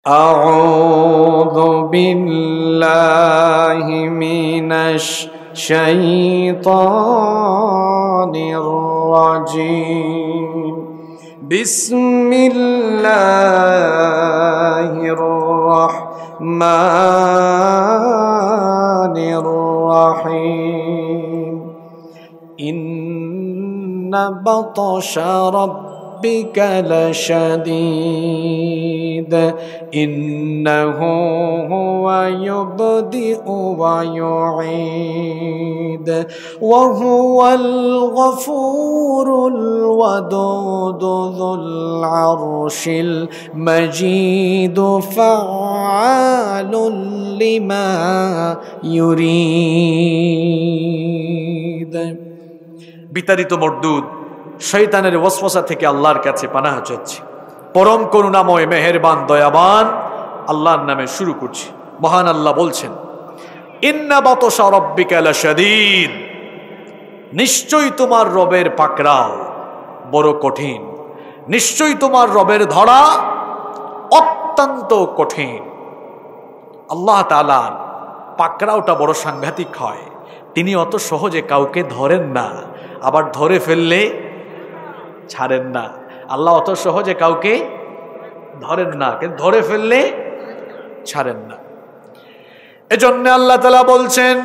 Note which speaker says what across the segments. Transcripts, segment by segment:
Speaker 1: أعوذ بالله من الشيطان الرجيم بسم الله الرحمن الرحيم إن بطش ربك لشديد إنه هو يبدئ ويعيد وهو الغفور الودود ذو العرش المجيد فعال لما يريد বিতাড়িত মরদুদ শয়তানের ওয়াসওয়াসা থেকে আল্লাহর কাছে পানাহ চাচ্ছি। পরম করুণাময় মেহেরবান দয়াবান আল্লাহর নামে শুরু করছি। মহান আল্লাহ বলছেন, ইন্না বাতশা রাব্বিকা লাশাদীদ, নিশ্চয়ই তোমার রবের পাকড়াও বড় কঠিন, নিশ্চয়ই তোমার রবের ধরা অত্যন্ত কঠিন। আল্লাহ তাআলা পাকড়াওটা বড় সাংঘাতিক হয়। তিনি অত সহজে কাউকে ধরেন না, আবার ধরে ফেললে ছাড়েন না। আল্লাহ অত সহজে কাউকে ধরেন না, কিন্তু ধরে ফেললে ছাড়েন না। এজন্য আল্লাহ তাআলা বলছেন,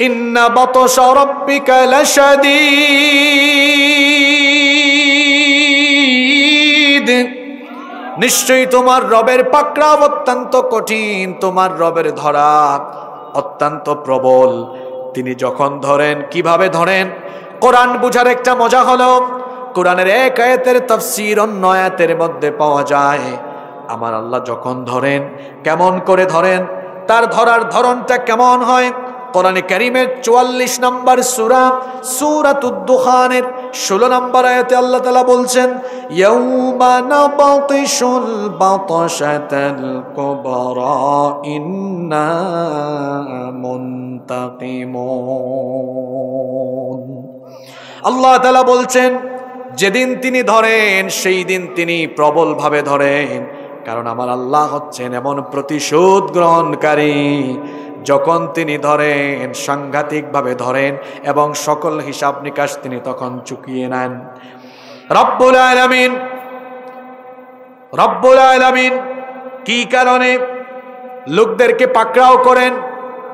Speaker 1: ইন্না বাতশা রাব্বিকা লাশাদীদ, নিশ্চয়ই তোমার রবের পাকড়াও অত্যন্ত কঠিন, তোমার রবের ধরা অত্যন্ত প্রবল। তিনি যখন ধরেন কিভাবে ধরেন? কোরআন বুঝার একটা মজা হলো, কোরআনের এক আয়াতের তাফসীর অন্য আয়াতের মধ্যে পাওয়া যায়। আমার আল্লাহ যখন ধরেন কেমন করে ধরেন, তার ধরার ধরনটা কেমন হয়? কোরআনে কারীমের 44 নম্বর সূরা সূরাতুদ দুখানের 16 নম্বর আয়াতে আল্লাহ তাআলা বলছেন, ইয়াউমা নাবতিশুল বাতশাতাল কুবরা ইন্না মুনতাকিমুন। আল্লাহ তাআলা বলছেন, যেদিন তিনি ধরেন সেই দিন তিনি প্রবলভাবে ধরেন, কারণ আমার আল্লাহ হচ্ছেন এমন প্রতিশোধ গ্রহণকারী। যখন তিনি ধরেন সাংঘাতিকভাবে ধরেন এবং সকল হিসাব নিকাশ তিনি তখন চুকিয়ে নেন। রব্বুল আলামিন কি কারণে লোকদেরকে পাকড়াও করেন?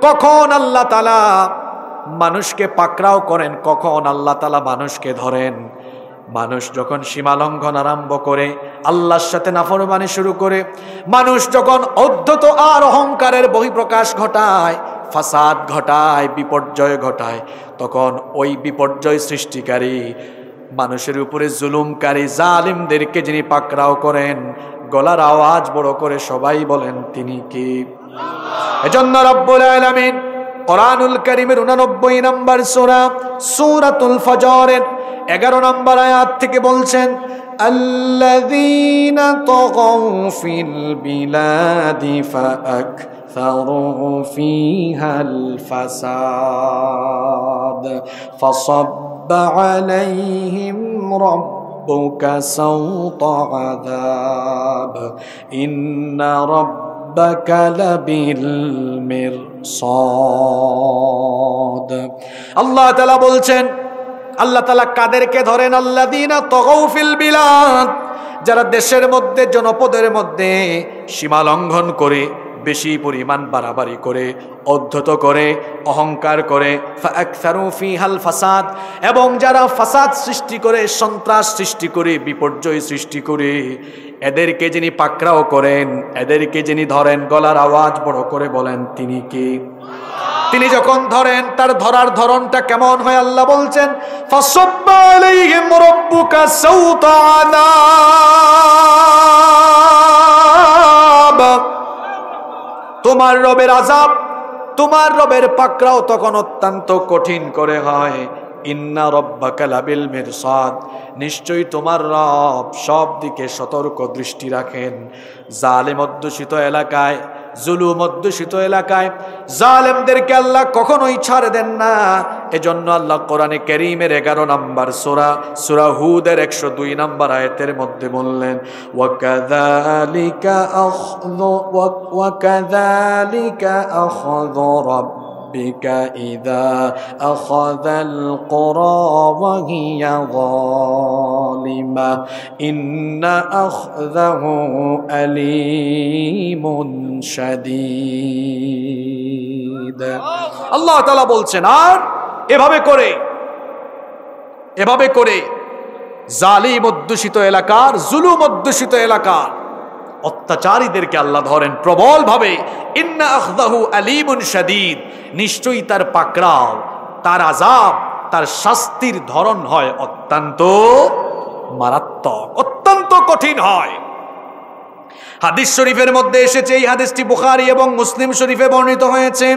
Speaker 1: কখন আল্লাহ তাআলা মানুষকে পাকড়াও করেন, কখন আল্লাহ তাআলা মানুষকে ধরেন? মানুষ যখন সীমা লঙ্ঘন আরম্ভ করে, আল্লাহর সাথে নাফরমানি শুরু করে, মানুষ যখন অধ্যত আর অহংকারের বহিঃপ্রকাশ ঘটায়, ফাসাদ ঘটায়, বিপর্যয় ঘটায়, তখন ওই বিপর্যয় সৃষ্টিকারী মানুষের উপরে জুলুমকারী জালিমদেরকে যিনি পাকড়াও করেন, গলার আওয়াজ বড় করে সবাই বলেন তিনি কি? এজন্য রব্বুল আলামিন কোরআনুল কারীমের 89 নম্বর সূরা সূরাতুল ফজরের 11 নম্বর আয়াত থেকে বলছেন, আল্লাযীনা তাগাউ ফিল বিলাদি ফাআকসারু ফীহাল ফাসাদ ফাসাব্বা আলাইহিম রাব্বুকা সাওতা আযাব ইন্না রাব্বাকা লাবিল মিরসাদ। আল্লাহ তাআলা বলছেন, আল্লাহ তাআলা কাদেরকে ধরেন? আল্লাযীনা তাগাউ ফিল বিলাদ, যারা দেশের মধ্যে জনপদের মধ্যে সীমা লঙ্ঘন করে, বেশি পরিমাণ বাড়াবাড়ি করে, অধ্যত করে, অহংকার করে, ফাআকসারু ফীহাল ফাসাদ, এবং যারা ফাসাদ সৃষ্টি করে, সন্ত্রাস সৃষ্টি করে, বিপর্যয় সৃষ্টি করে, এদেরকে যিনি পাকড়াও করেন, এদেরকে যিনি ধরেন, গলার আওয়াজ বড় করে বলেন তিনি কি? তিনি যখন ধরেন তার ধরার ধরনটা কেমন হয়? আল্লাহ বলছেন, ফাসাব্বা আলাইহিম রাব্বুকা সাওতা আযাব, তোমার রবের আযাব, তোমার রবের পাকড়াও তখন অত্যন্ত কঠিন করে হয়। ইন্না রাব্বাকা লাবিল মিরসাদ, নিশ্চয়ই তোমার রব সব দিকে সতর্ক দৃষ্টি রাখেন। জালেম অধ্যুষিত এলাকায়, জুলুম অধ্যুষিত এলাকায় জালেমদেরকে আল্লাহ কখনোই ছাড় দেন না। এজন্য আল্লাহ কোরআনে কারীমের 11 নম্বর সূরা হুদের 102 নম্বর আয়াতের মধ্যে বললেন ওয়াকাযালিকা আখযু রাব্বিকা ইযা আখাযাল কুরা ওয়া হিয়া যালিমা ইন্না আখযাহু আলীমুন শাদীদ। আল্লাহ তাআলা বলছেন আর এভাবে করে জালিম অধ্যুষিত এলাকার, জুলুম অধ্যুষিত এলাকার অত্যাচারীদেরকে আল্লাহ ধরেন প্রবল ভাবে। ইন্না আখযাহু আলীমুন শাদীদ, নিশ্চয়ই তার পাকড়াও, তার আযাব, তার শাস্তির ধরন হয় অত্যন্ত মারাত্মক, অত্যন্ত কঠিন হয়। হাদিস শরীফের মধ্যে এসেছে, এই হাদিসটি বুখারী এবং মুসলিম শরীফে বর্ণিত হয়েছে।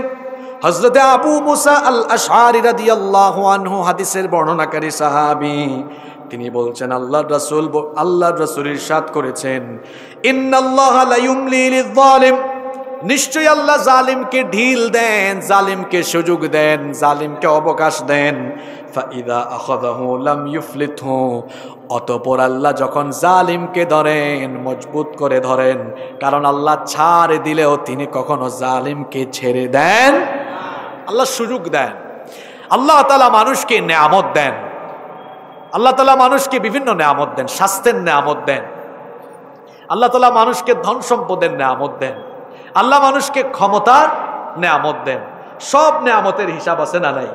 Speaker 1: হযরতে আবু মুসা আল আশআরী রাদিয়াল্লাহু আনহু হাদিসের বর্ণনাকারী সাহাবী, তিনি বলছেন আল্লাহর রাসূল ইরশাদ করেছেন ইন্নাল্লাহা লা ইউমলি লিয-যালিম, নিশ্চয়ই আল্লাহ জালিমকে ঢিল দেন, জালিমকে সুযোগ দেন, জালিমকে অবকাশ দেন। ফাইদা আখাযাহু লাম ইউফলিতহু, অতঃপর আল্লাহ যখন জালিমকে ধরেন মজবুত করে ধরেন, কারণ আল্লাহ ছাড় দিলেও তিনি কখনো জালিমকে ছেড়ে দেন, আল্লাহ সুযোগ দেন। আল্লাহ তাআলা মানুষকে নেয়ামত দেন, আল্লাহ তাআলা মানুষকে বিভিন্ন নেয়ামত দেন, স্বাস্থ্যের নেয়ামত দেন, আল্লাহ তাআলা মানুষকে ধন সম্পদের নেয়ামত দেন, আল্লাহ মানুষকে ক্ষমতার নেয়ামত দেন। সব নেয়ামতের হিসাব আছে না নাই?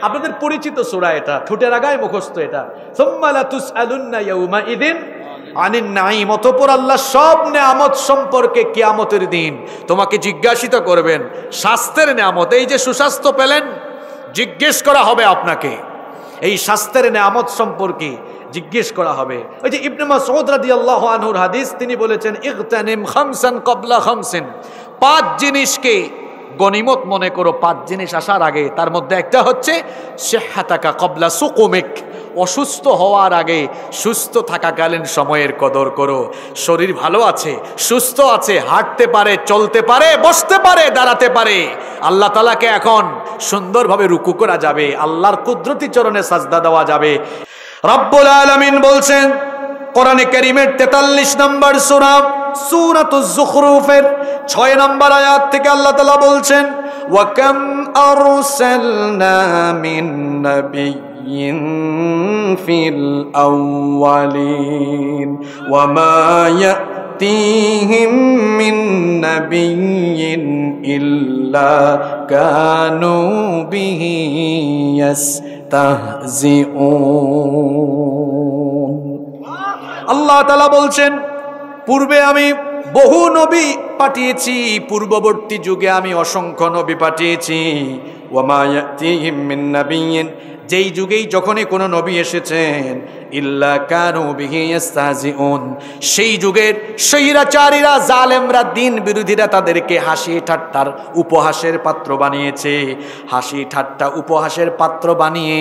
Speaker 1: আপনাদের পরিচিত সূরা এটা, ঠোঁটের আগায় মুখস্থ এটা, সুম্মা লা তুসআলুন্না ইয়াউমাইযিন আনিন নাঈম। অতঃপর আল্লাহ সব নেয়ামত সম্পর্কে কিয়ামতের দিন তোমাকে জিজ্ঞাসিত করবেন। স্বাস্থ্যের নেয়ামত, এই যে সুস্বাস্থ্য পেলেন, জিজ্ঞেস করা হবে আপনাকে এই স্বাস্থ্যের নেয়ামত সম্পর্কে জিজ্ঞেস করা হবে। ওই যে ইবনে মাসউদ রাদিয়াল্লাহু আনহুর হাদিস, তিনি বলেছেন ইগতানিম খামসান ক্বাবলা খামসিন, 5 জিনিসকে গনিমত মনে করো 5 জিনিস আসার আগে। তার মধ্যে একটা হচ্ছে সিহহাতাকা ক্বাবলা সুকুমিক, অসুস্থ হওয়ার আগে সুস্থ থাকাকালীন সময়ের কদর করো। শরীর ভালো আছে, সুস্থ আছে, হাঁটতে পারে, চলতে পারে, বসতে পারে, দাঁড়াতে পারে, আল্লাহ তাআলাকে এখন সুন্দরভাবে রুকু করা যাবে, আল্লাহর কুদরতি চরণে সাজদা দেওয়া যাবে। রব্বুল আলামিন বলছেন কোরআনে কারীমের 43 নম্বর সূরাতুজ যুখরুফের 6 নম্বর আয়াত থেকে আল্লাহ তাআলা বলছেন ওয়া কাম আরসালনা মিন নাবিয়্যিন ফিল আউয়ালিন ওয়া মা ইয়াতিহিম মিন নাবিয়্যিন ইল্লা কানু বিহি ইয়াস্তাহজিউন। আল্লাহ তাআলা বলছেন পূর্বে আমি বহু নবী পাঠিয়েছি, পূর্ববর্তী যুগে আমি অসংখ্য নবী পাঠিয়েছি। ওয়া মা ইয়াতিহিম মিন নাবিয়্যিন, যেই যুগেই যখনই কোনো নবী এসেছেন, ইল্লা কানু বিহি ইস্তাহজিউন, সেই যুগের স্বৈরাচারীরা, জালেমরা, দিন বিরোধীরা তাদেরকে হাসি ঠাট্টার উপহাসের পাত্র বানিয়েছে। হাসি ঠাট্টা উপহাসের পাত্র বানিয়ে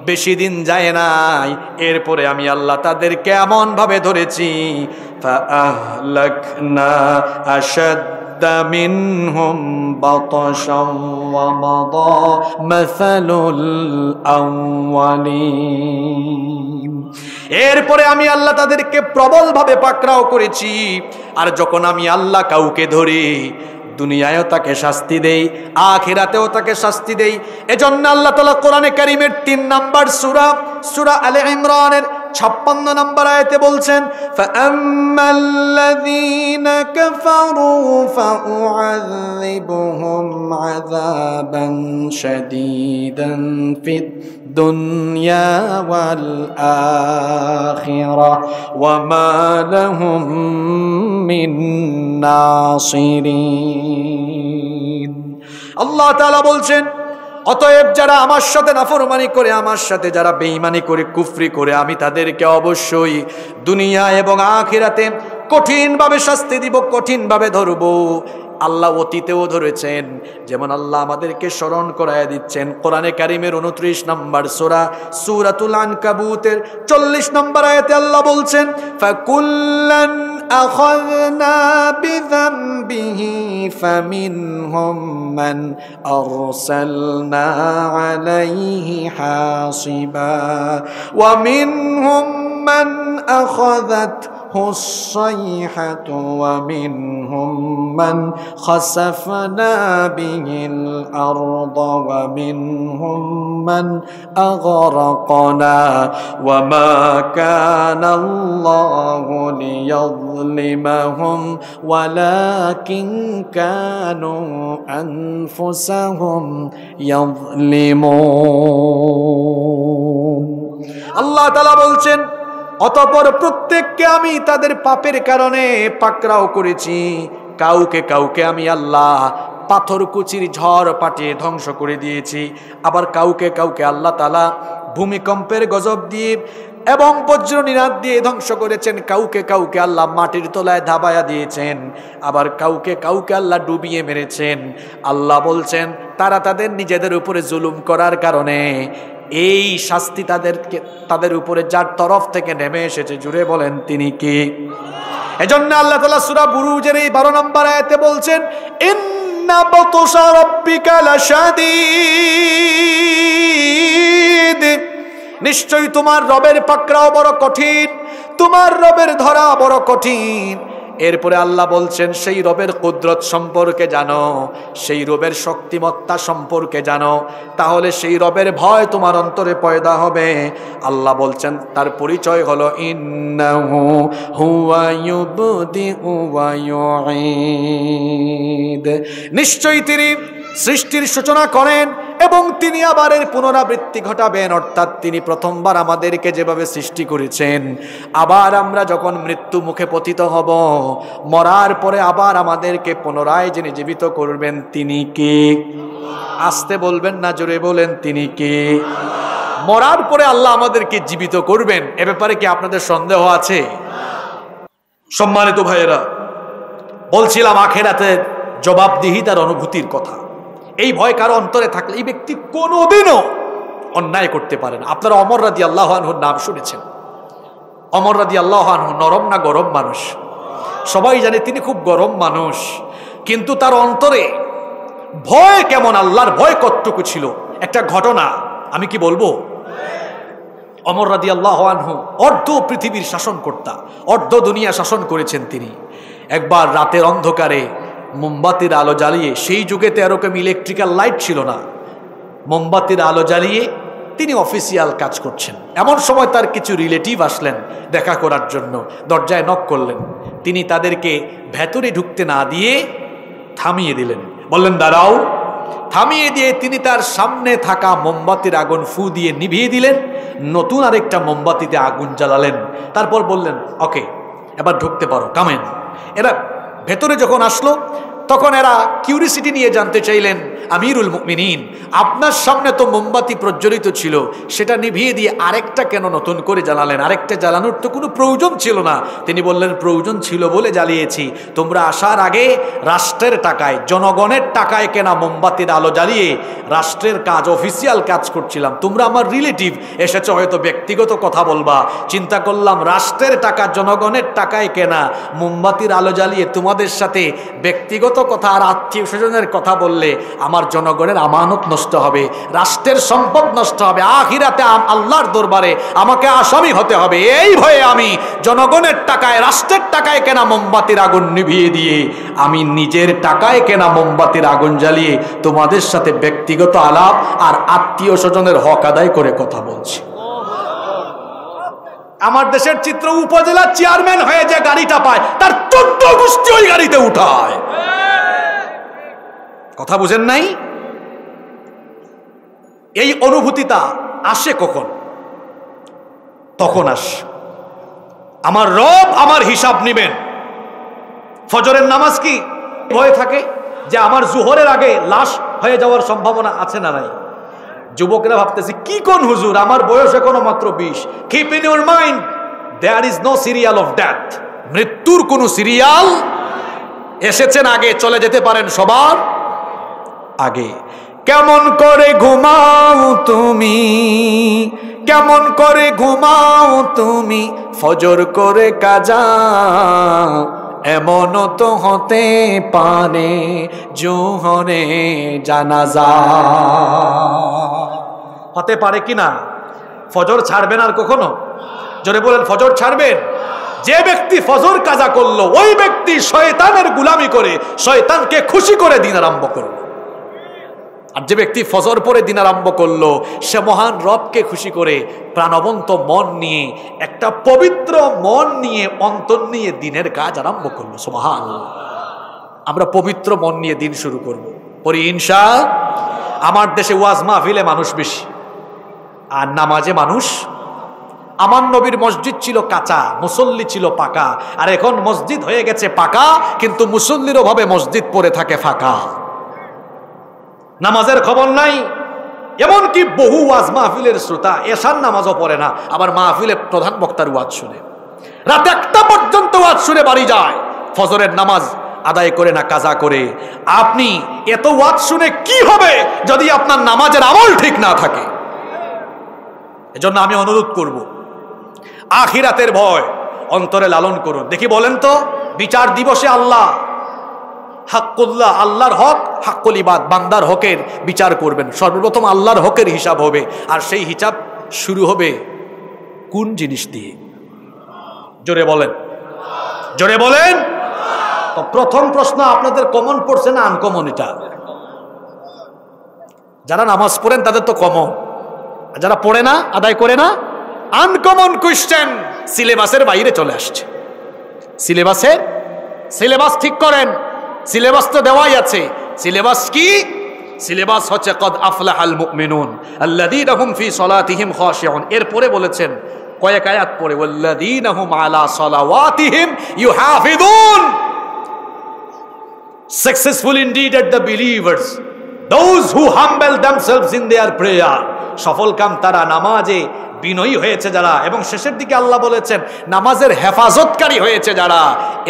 Speaker 1: বেশি দিন যায় নাই, এরপরে আমি আল্লাহ তাদেরকে এমন ভাবে ধরেছি ফাআহলাকনা আশাদ্দা মিনহুম বাতাশাও ওয়া মাদা মাসালুল আউয়ালিন। এরপরে আমি আল্লাহ তাদেরকে প্রবলভাবে পাকড়াও করেছি। আর যখন আমি আল্লাহ কাউকে ধরি, দুনিয়ায়ও তাকে শাস্তি দেই, আখিরাতেও তাকে শাস্তি দেই। এজন্য আল্লাহ তাআলা কোরআনে কারীমের 3 নম্বর সূরা আলে ইমরানের 56 নম্বর আয়াতে বলছেন ফাআম্মাল্লাযীনা কাফারু ফাউআযিবুহুম আযাবান শাদীদান ফিদ দুনিয়া ওয়াল আখিরাহ ওয়া মা লাহুম মিন নাসিরিন। আল্লাহ তাআলা বলছেন অতএব যারা আমার সাথে নাফরমানি করে, আমার সাথে যারা বেঈমানি করে, কুফরি করে, আমি তাদেরকে অবশ্যই দুনিয়া এবং আখিরাতে কঠিনভাবে শাস্তি দিব, কঠিনভাবে ধরব। আল্লাহ অতীতেও ধরেছেন, যেমন আল্লাহ আমাদেরকে স্মরণ করায় দিচ্ছেন কোরআনে কারীমের 29 নম্বর সূরাতুল আনকাবুতের 40 নম্বর আয়াতে আল্লাহ বলছেন ফাকুল্লান আখাযনা বিযামবিহি
Speaker 2: فمنهم من أرسلنا عليه حاصبا ومنهم من أخذته الصيحة ومنهم من خسفنا به الأرض ومنهم من أغرقنا وما كان الله ليظلمهم ولكن كانوا أنفسهم يظلمون
Speaker 1: আল্লাহ তাআলা বলছেন অতঃপর প্রত্যেককে আমি তাদের পাপের কারণে পাকড়াও করেছি, কাউকে কাউকে আমি আল্লাহ পাথরকুচির ঝড় পাঠিয়ে ধ্বংস করে দিয়েছি, আবার কাউকে কাউকে আল্লাহ তাআলা ভূমিকম্পের গজব দিয়ে এবং বজ্রনিনাদ দিয়ে ধ্বংস করেছেন, কাউকে কাউকে আল্লাহ মাটির তলায় দাবায়া দিয়েছেন, আবার কাউকে কাউকে আল্লাহ ডুবিয়ে মেরেছেন। আল্লাহ বলছেন তারা তাদের নিজেদের উপরে জুলুম করার কারণে এই শাস্তি তাদের উপরে যার তরফ থেকে নেমে এসেছে, জুড়ে বলেন তিনি কে? এজন্য আল্লাহ তাআলা সূরা বুরুজের এই 12 নম্বর আয়াতে বলছেন ইন্না বাতশা রাব্বিকা লাশাদীদ, নিশ্চয়ই তোমার রবের পাকড়াও বড় কঠিন, তোমার রবের ধরা বড় কঠিন। এরপরে আল্লাহ বলছেন সেই রবের কুদরত সম্পর্কে জানো, সেই রবের শক্তিমত্তা সম্পর্কে জানো, তাহলে সেই রবের ভয় তোমার অন্তরে পয়দা হবে। আল্লাহ বলছেন তার পরিচয় হলো ইন্নাহু হুয়া ইউবদিউ ওয়া ইউঈদ, নিশ্চয়ই তিনি সৃষ্টির সূচনা করেন এবং তিনি আবার এর পুনরাবৃত্তি ঘটাবেন, অর্থাৎ তিনি প্রথমবার আমাদেরকে যেভাবে সৃষ্টি করেছেন, আবার আমরা যখন মৃত্যু মুখে পতিত হব, মরার পরে আবার আমাদেরকে পুনরায় যিনি জীবিত করবেন তিনি কে? আসতে বলবেন না, জোরে বলেন তিনি কে? মরার পরে আল্লাহ আমাদেরকে জীবিত করবেন, এ ব্যাপারে কি আপনাদের সন্দেহ আছে? সম্মানিত ভাইয়েরা, বলছিলাম আখিরাতের জবাবদিহিতার অনুভূতির কথা। এই ভয় কারো অন্তরে থাকলে এই ব্যক্তি কোনোদিনও অন্যায় করতে পারে না। আপনারা ওমর রাদিয়াল্লাহু আনহুর নাম শুনেছেন। ওমর রাদিয়াল্লাহু আনহু নরম না গরম মানুষ? সবাই জানে তিনি খুব গরম মানুষ, কিন্তু তার অন্তরে ভয় কেমন, আল্লাহর ভয় কতটুকু ছিল। একটা ঘটনা আমি কি বলবো? ওমর রাদিয়াল্লাহু আনহু অর্ধ পৃথিবীর শাসনকর্তা, অর্ধ দুনিয়া শাসন করেছেন তিনি। একবার রাতের অন্ধকারে মোমবাতির আলো জ্বালিয়ে, সেই যুগে তো এরকম ইলেকট্রিক্যাল লাইট ছিল না, মোমবাতির আলো জ্বালিয়ে তিনি অফিসিয়াল কাজ করছেন। এমন সময় তার কিছু রিলেটিভ আসলেন দেখা করার জন্য, দরজায় নক করলেন। তিনি তাদেরকে ভেতরে ঢুকতে না দিয়ে থামিয়ে দিলেন, বললেন দাঁড়াও। থামিয়ে দিয়ে তিনি তার সামনে থাকা মোমবাতির আগুন ফু দিয়ে নিভিয়ে দিলেন, নতুন আরেকটা মোমবাতিতে আগুন জ্বালালেন, তারপর বললেন ওকে এবার ঢুকতে পারো, কামেন। এরা ভেতরে যখন আসলো তখন এরা কিউরিসিটি নিয়ে জানতে চাইলেন, আমিরুল মুমিনিন আপনার সামনে তো মোমবাতি প্রজ্বলিত ছিল, সেটা নিভিয়ে দিয়ে আরেকটা কেন নতুন করে জ্বালালেন? আরেকটা জ্বালানোর তো কোনো প্রয়োজন ছিল না। তিনি বললেন প্রয়োজন ছিল বলে জ্বালিয়েছি। তোমরা আসার আগে রাষ্ট্রের টাকায়, জনগণের টাকায় কেনা মোমবাতির আলো জ্বালিয়ে রাষ্ট্রের কাজ, অফিসিয়াল কাজ করছিলাম। তোমরা আমার রিলেটিভ, এসেছো হয়তো ব্যক্তিগত কথা বলবা, চিন্তা করলাম রাষ্ট্রের টাকা, জনগণের টাকায় কেনা মোমবাতির আলো জ্বালিয়ে তোমাদের সাথে ব্যক্তিগত কথা আর আত্মীয় স্বজনের কথা বললে আমার জনগণের আমানত নষ্ট হবে, রাষ্ট্রের সম্পদ নষ্ট হবে, আখিরাতে আল্লাহর দরবারে আমাকে আসামি হতে হবে। এই ভয়ে আমি জনগণের টাকায়, রাষ্ট্রের টাকায় কেনা মোমবাতির আগুন নিভিয়ে দিয়ে আমি নিজের টাকায় কেনা মোমবাতির আগুন জ্বালিয়ে তোমাদের সাথে ব্যক্তিগত আলাপ আর আত্মীয় স্বজনের হক আদায় করে কথা বলছি। আমার দেশের চিত্র, উপজেলার চেয়ারম্যান হয়ে যে গাড়িটা পায় তার 14 গোষ্ঠী ওই গাড়িতে উঠায়। কথা বুঝেন নাই? এই অনুভূতিটা আসে কখন? তখন আসে আমার রব আমার হিসাব নিবেন। ফজরের নামাজ কি ভয় থাকে যে আমার জোহরের আগে লাশ হয়ে যাওয়ার সম্ভাবনা আছে না নাই? যুবকরা ভাবতেছে কি কোন হুজুর, আমার বয়স এখনো মাত্র 20। Keep in your mind there is no serial of death. মৃত্যুর কোন সিরিয়াল এসেছেন আগে, চলে যেতে পারেন সবার আগে। কেমন করে ঘুমাও তুমি, কেমন করে ঘুমাও তুমি, ফজর করে কাজা এমন তো হতে পারে জোহরে জানাজা। হতে পারে কিনা? ফজর ছাড়বেন আর কখনো? জোরে বলেন, ফজর ছাড়বেন? যে ব্যক্তি ফজর কাজা করলো ওই ব্যক্তি শয়তানের গোলামি করে শয়তানকে খুশি করে দিন আরম্ভ করলো। আর যে ব্যক্তি ফজর পরে দিন আরম্ভ করলো সে মহান রবকে খুশি করে প্রাণবন্ত মন নিয়ে, একটা পবিত্র মন নিয়ে, অন্তর নিয়ে দিনের কাজ আরম্ভ করলো। সুবহানাল্লাহ। আমরা পবিত্র মন নিয়ে দিন শুরু করব, পরে ইনশাআল্লাহ। আমার দেশে ওয়াজ মাহফিলে মানুষ বেশি আর নামাজে মানুষ। আমার নবীর মসজিদ ছিল কাঁচা, মুসল্লি ছিল পাকা, আর এখন মসজিদ হয়ে গেছে পাকা কিন্তু মুসল্লির অভাবে মসজিদ পড়ে থাকে ফাঁকা। নামাজের খবর নাই। এমনকি বহু ওয়াজ মাহফিলের শ্রোতা এশার নামাজও পড়ে না, আবার মাহফিলের প্রধান বক্তার ওয়াজ শুনে রাত 1টা পর্যন্ত ওয়াজ শুনে বাড়ি যায়, ফজরের নামাজ আদায় করে না কাজা করে। আপনি এত ওয়াজ শুনে কি হবে যদি আপনার নামাজের আমল ঠিক না থাকে? এজন্য আমি অনুরোধ করব, আখিরাতের ভয় অন্তরে লালন করুন। দেখি বলেন তো, বিচার দিবসে আল্লাহ হাক্কুল্লাহ, আল্লাহর হক, হাক্কুল ইবাদ, বান্দার হকের বিচার করবেন। সর্বপ্রথম আল্লাহর হকের হিসাব হবে, আর সেই হিসাব শুরু হবে কোন জিনিস দিয়ে? জোরে বলেন, জোরে বলেন। তো প্রথম প্রশ্ন আপনাদের কমন পড়ছে না আনকমন? এটা যারা নামাজ পড়েন তাদের তো কমন, যারা পড়ে না, আদায় করে না, আনকমন কোয়েশ্চেন সিলেবাসের বাইরে চলে আসছে। সিলেবাস ঠিক করেন। সিলেবাস তো দেওয়াই আছে। সিলেবাস কি? সিলেবাস হচ্ছে কদ আফলাহাল মুমিনুন আল্লাযীনা হুম ফি সলাতিহিম খাশিউন। এরপরে বলেছেন কয়েক আয়াত পরে, ওয়াল্লাযীনা হুম আলা সালাওয়াতিহিম ইউহাফিজুন। Successful indeed are the believers, those who humble themselves in their prayer. সফল কাম তারা, নামাজে বিনয়ী হয়েছে যারা, এবং শেষের দিকে আল্লাহ বলেছেন নামাজের হেফাজতকারী হয়েছে যারা,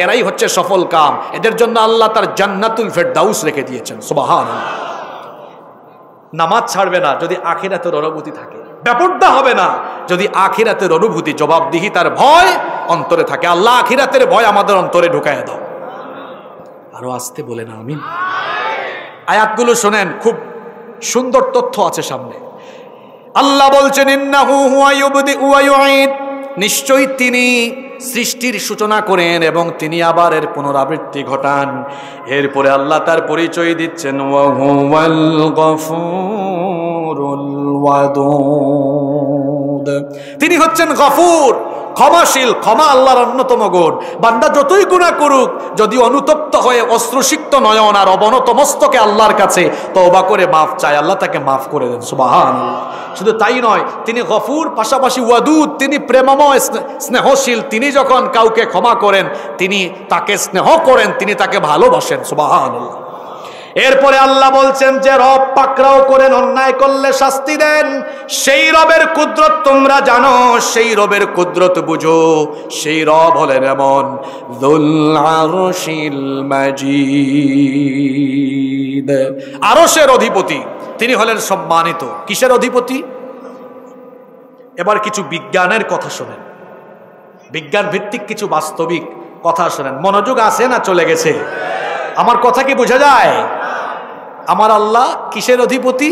Speaker 1: এরাই হচ্ছে সফল কাম। এদের জন্য আল্লাহ তার জান্নাতুল ফেরদাউস রেখে দিয়েছেন। সুবহানাল্লাহ। নামাজ ছাড়বে না যদি আখিরাতের অনুভূতি থাকে, বেপরদা হবে না যদি আখিরাতের অনুভূতি, জবাবদিহি, তার ভয় অন্তরে থাকে। আল্লাহ আখিরাতের ভয় আমাদের অন্তরে ঢুকায় দাও। আরো আসতে বলেন আমিন। আয়াতগুলো শোনেন, খুব সুন্দর তথ্য আছে সামনে। আল্লাহ বলছেন ইন্নাহু হুয়া ইউবদিউ ওয়া ইউঈদ, নিশ্চয়ই তিনি সৃষ্টির সূচনা করেন এবং তিনি আবার এর পুনরাবৃত্তি ঘটান। এরপরে আল্লাহ তার পরিচয় দিচ্ছেন ওয়া হুয়াল গফুরুল ওয়াদুদ, তিনি হচ্ছেন গফুর, ক্ষমাশীল। ক্ষমা আল্লাহর অন্যতম গুণ। বান্দা যতই গুনাহ করুক, যদি অনুতপ্ত হয়ে অশ্রুসিক্ত নয়ন আর অবনত মস্তকে আল্লাহর কাছে তওবা করে মাফ চায়, আল্লাহ তাকে মাফ করে দেন। সুবহানাল্লাহ। শুধু তাই নয়, তিনি গফুর, পাশাপাশি ওয়াদুদ, তিনি প্রেমময়, স্নেহশীল। তিনি যখন কাউকে ক্ষমা করেন, তিনি তাকে স্নেহ করেন, তিনি তাকে ভালোবাসেন। সুবহানাল্লাহ। এরপরে আল্লাহ বলছেন যে রব পাকড়াও করেন, অন্যায় করলে শাস্তি দেন, সেই রবের কুদরত তোমরা জানো, সেই রবের কুদরত বুঝো। সেই রব হলেন এমন যুল আরশিল মাজিদ, আরশের অধিপতি। তিনি হলেন সম্মানিত। কিসের অধিপতি? এবার কিছু বিজ্ঞানের কথা শোনেন, বিজ্ঞান ভিত্তিক কিছু বাস্তবিক কথা শোনেন। মনোযোগ আছে না চলে গেছে? আমার কথা কি বোঝা যায়? আমার আল্লাহ কিসের অধিপতি?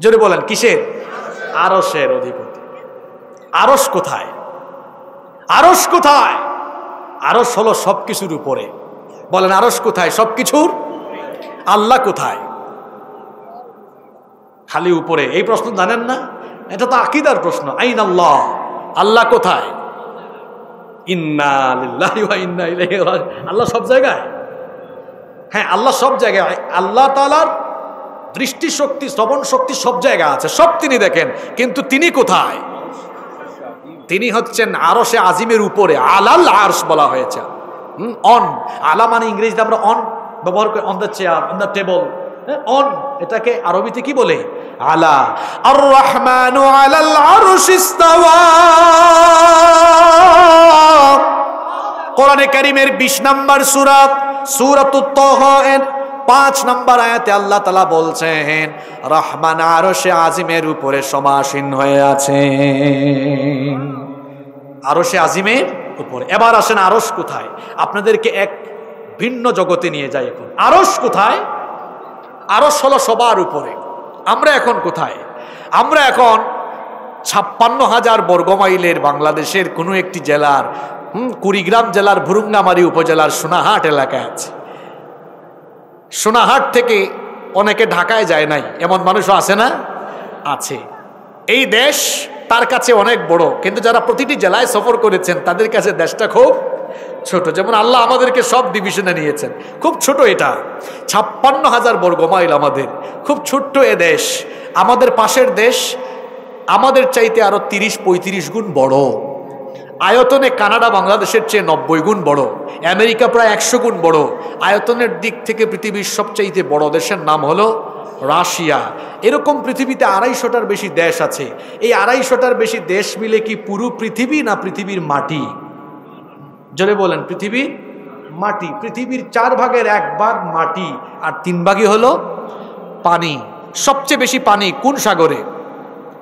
Speaker 1: জোরে বলেন, কিসের? আরশের অধিপতি। আরশ কোথায়? আরশ কোথায়? আরশ হলো সবকিছুর উপরে। বলেন আরশ কোথায়? সবকিছুর। আল্লাহ কোথায়? খালি উপরে। এই প্রশ্ন জানেন না? এটা তো আকীদার প্রশ্ন। আইন আল্লাহ, আল্লাহ কোথায়? ইন্না লিল্লাহি ওয়া ইন্না ইলাইহি রাজিউন। আল্লাহ সব জায়গায়? হ্যাঁ, আল্লাহ সব জায়গায়। আল্লাহ তাআলার দৃষ্টি শক্তি, শ্রবণ শক্তি সব জায়গায় আছে, সব তিনি দেখেন, কিন্তু তিনি কোথায়? তিনি হচ্ছেন আরশে আজিমের উপরে। আলাল আরশ বলা হয়েছে। অন, আলা মানে ইংরেজিতে আমরা অন ব্যবহার করি, on the chair, on the table. On, এটাকে আরবিতে কি বলে? আলা। আর রহমানু আলাল আরশ ইস্তাওয়া। কোরআনে কারীমের 20 নম্বর সূরা, সূরাতুত তাহা এর 5 নম্বর আয়াতে আল্লাহ তাআলা বলছেন রহমান আরশে আজিমের উপরে সমাসীন হয়ে আছেন। আরশে আজিমের উপরে। এবার আসেন আরশ কোথায়, আপনাদেরকে এক ভিন্ন জগতে নিয়ে যাই। এখন আরশ কোথায়? আরশ হলো সবার উপরে। আমরা এখন কোথায়? আমরা এখন 56,000 বর্গমাইলের বাংলাদেশের কোনো একটি জেলার কুড়িগ্রাম জেলার ভুরুঙ্গামারী উপজেলার সোনাহাট এলাকায় আছে। সোনাহাট থেকে অনেকে ঢাকায় যায় নাই, এমন মানুষও আছে না? আছে। এই দেশ তার কাছে অনেক বড়, কিন্তু যারা প্রতিটি জেলায় সফর করেছেন তাদের কাছে দেশটা খুব ছোট। যেমন আল্লাহ আমাদেরকে সব ডিভিশনে নিয়েছেন, খুব ছোট। এটা 56,000 বর্গমাইল আমাদের, খুব ছোট্ট এ দেশ। আমাদের পাশের দেশ আমাদের চাইতে আরো 30-35 গুণ বড়। আয়তনে কানাডা বাংলাদেশের চেয়ে 90 গুণ বড়, আমেরিকা প্রায় 100 গুণ বড়। আয়তনের দিক থেকে পৃথিবীর সবচাইতে বড় দেশের নাম হলো রাশিয়া। এরকম পৃথিবীতে 250টার বেশি দেশ আছে। এই 250টার বেশি দেশ মিলে কি পুরো পৃথিবী না পৃথিবীর মাটি? জোরে বলেন। পৃথিবীর মাটি। পৃথিবীর 4 ভাগের 1 ভাগ মাটি আর 3 ভাগই হলো পানি। সবচেয়ে বেশি পানি কোন সাগরে,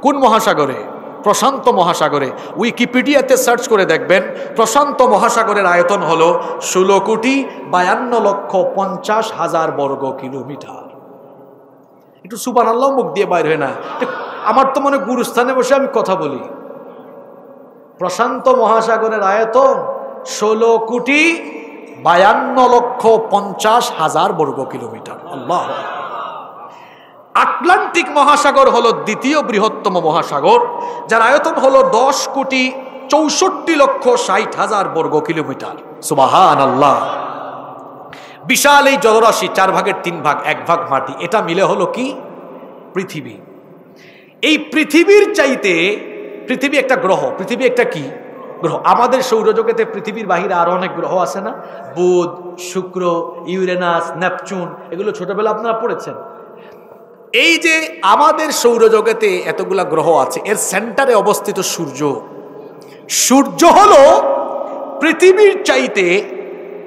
Speaker 1: কোন মহাসাগরে? প্রশান্ত মহাসাগরে। উইকিপিডিয়াতে সার্চ করে দেখবেন প্রশান্ত মহাসাগরের আয়তন হলো 16,52,50,000 বর্গ কিলোমিটার। একটু সুবহানাল্লাহ মুখ দিয়ে বাইর হয় না? আমার তো মনে গুরুস্থানে বসে আমি কথা বলি। প্রশান্ত মহাসাগরের আয়তন 16,52,50,000 বর্গ কিলোমিটার। আল্লাহ। আটলান্টিক মহাসাগর হলো দ্বিতীয় বৃহত্তম মহাসাগর, যার আয়তন হলো 10,64,60,000 বর্গ কিলোমিটার। সুবহানাল্লাহ। বিশাল এই জলরাশি, 4 ভাগের 3 ভাগ, 1 ভাগ মাটি, এটা মিলে হলো কি পৃথিবী। এই পৃথিবীর চাইতে, পৃথিবী একটা গ্রহ, পৃথিবী একটা কি গ্রহ। আমাদের সৌরজগতে পৃথিবীর বাহিরে আরো অনেক গ্রহ আছে না? বুধ, শুক্র, ইউরেনাস, নেপচুন, এগুলো ছোটবেলা আপনারা পড়েছেন। এই যে আমাদের সৌরজগতে এতগুলা গ্রহ আছে, এর সেন্টারে অবস্থিত সূর্য। সূর্য হলো পৃথিবীর চাইতে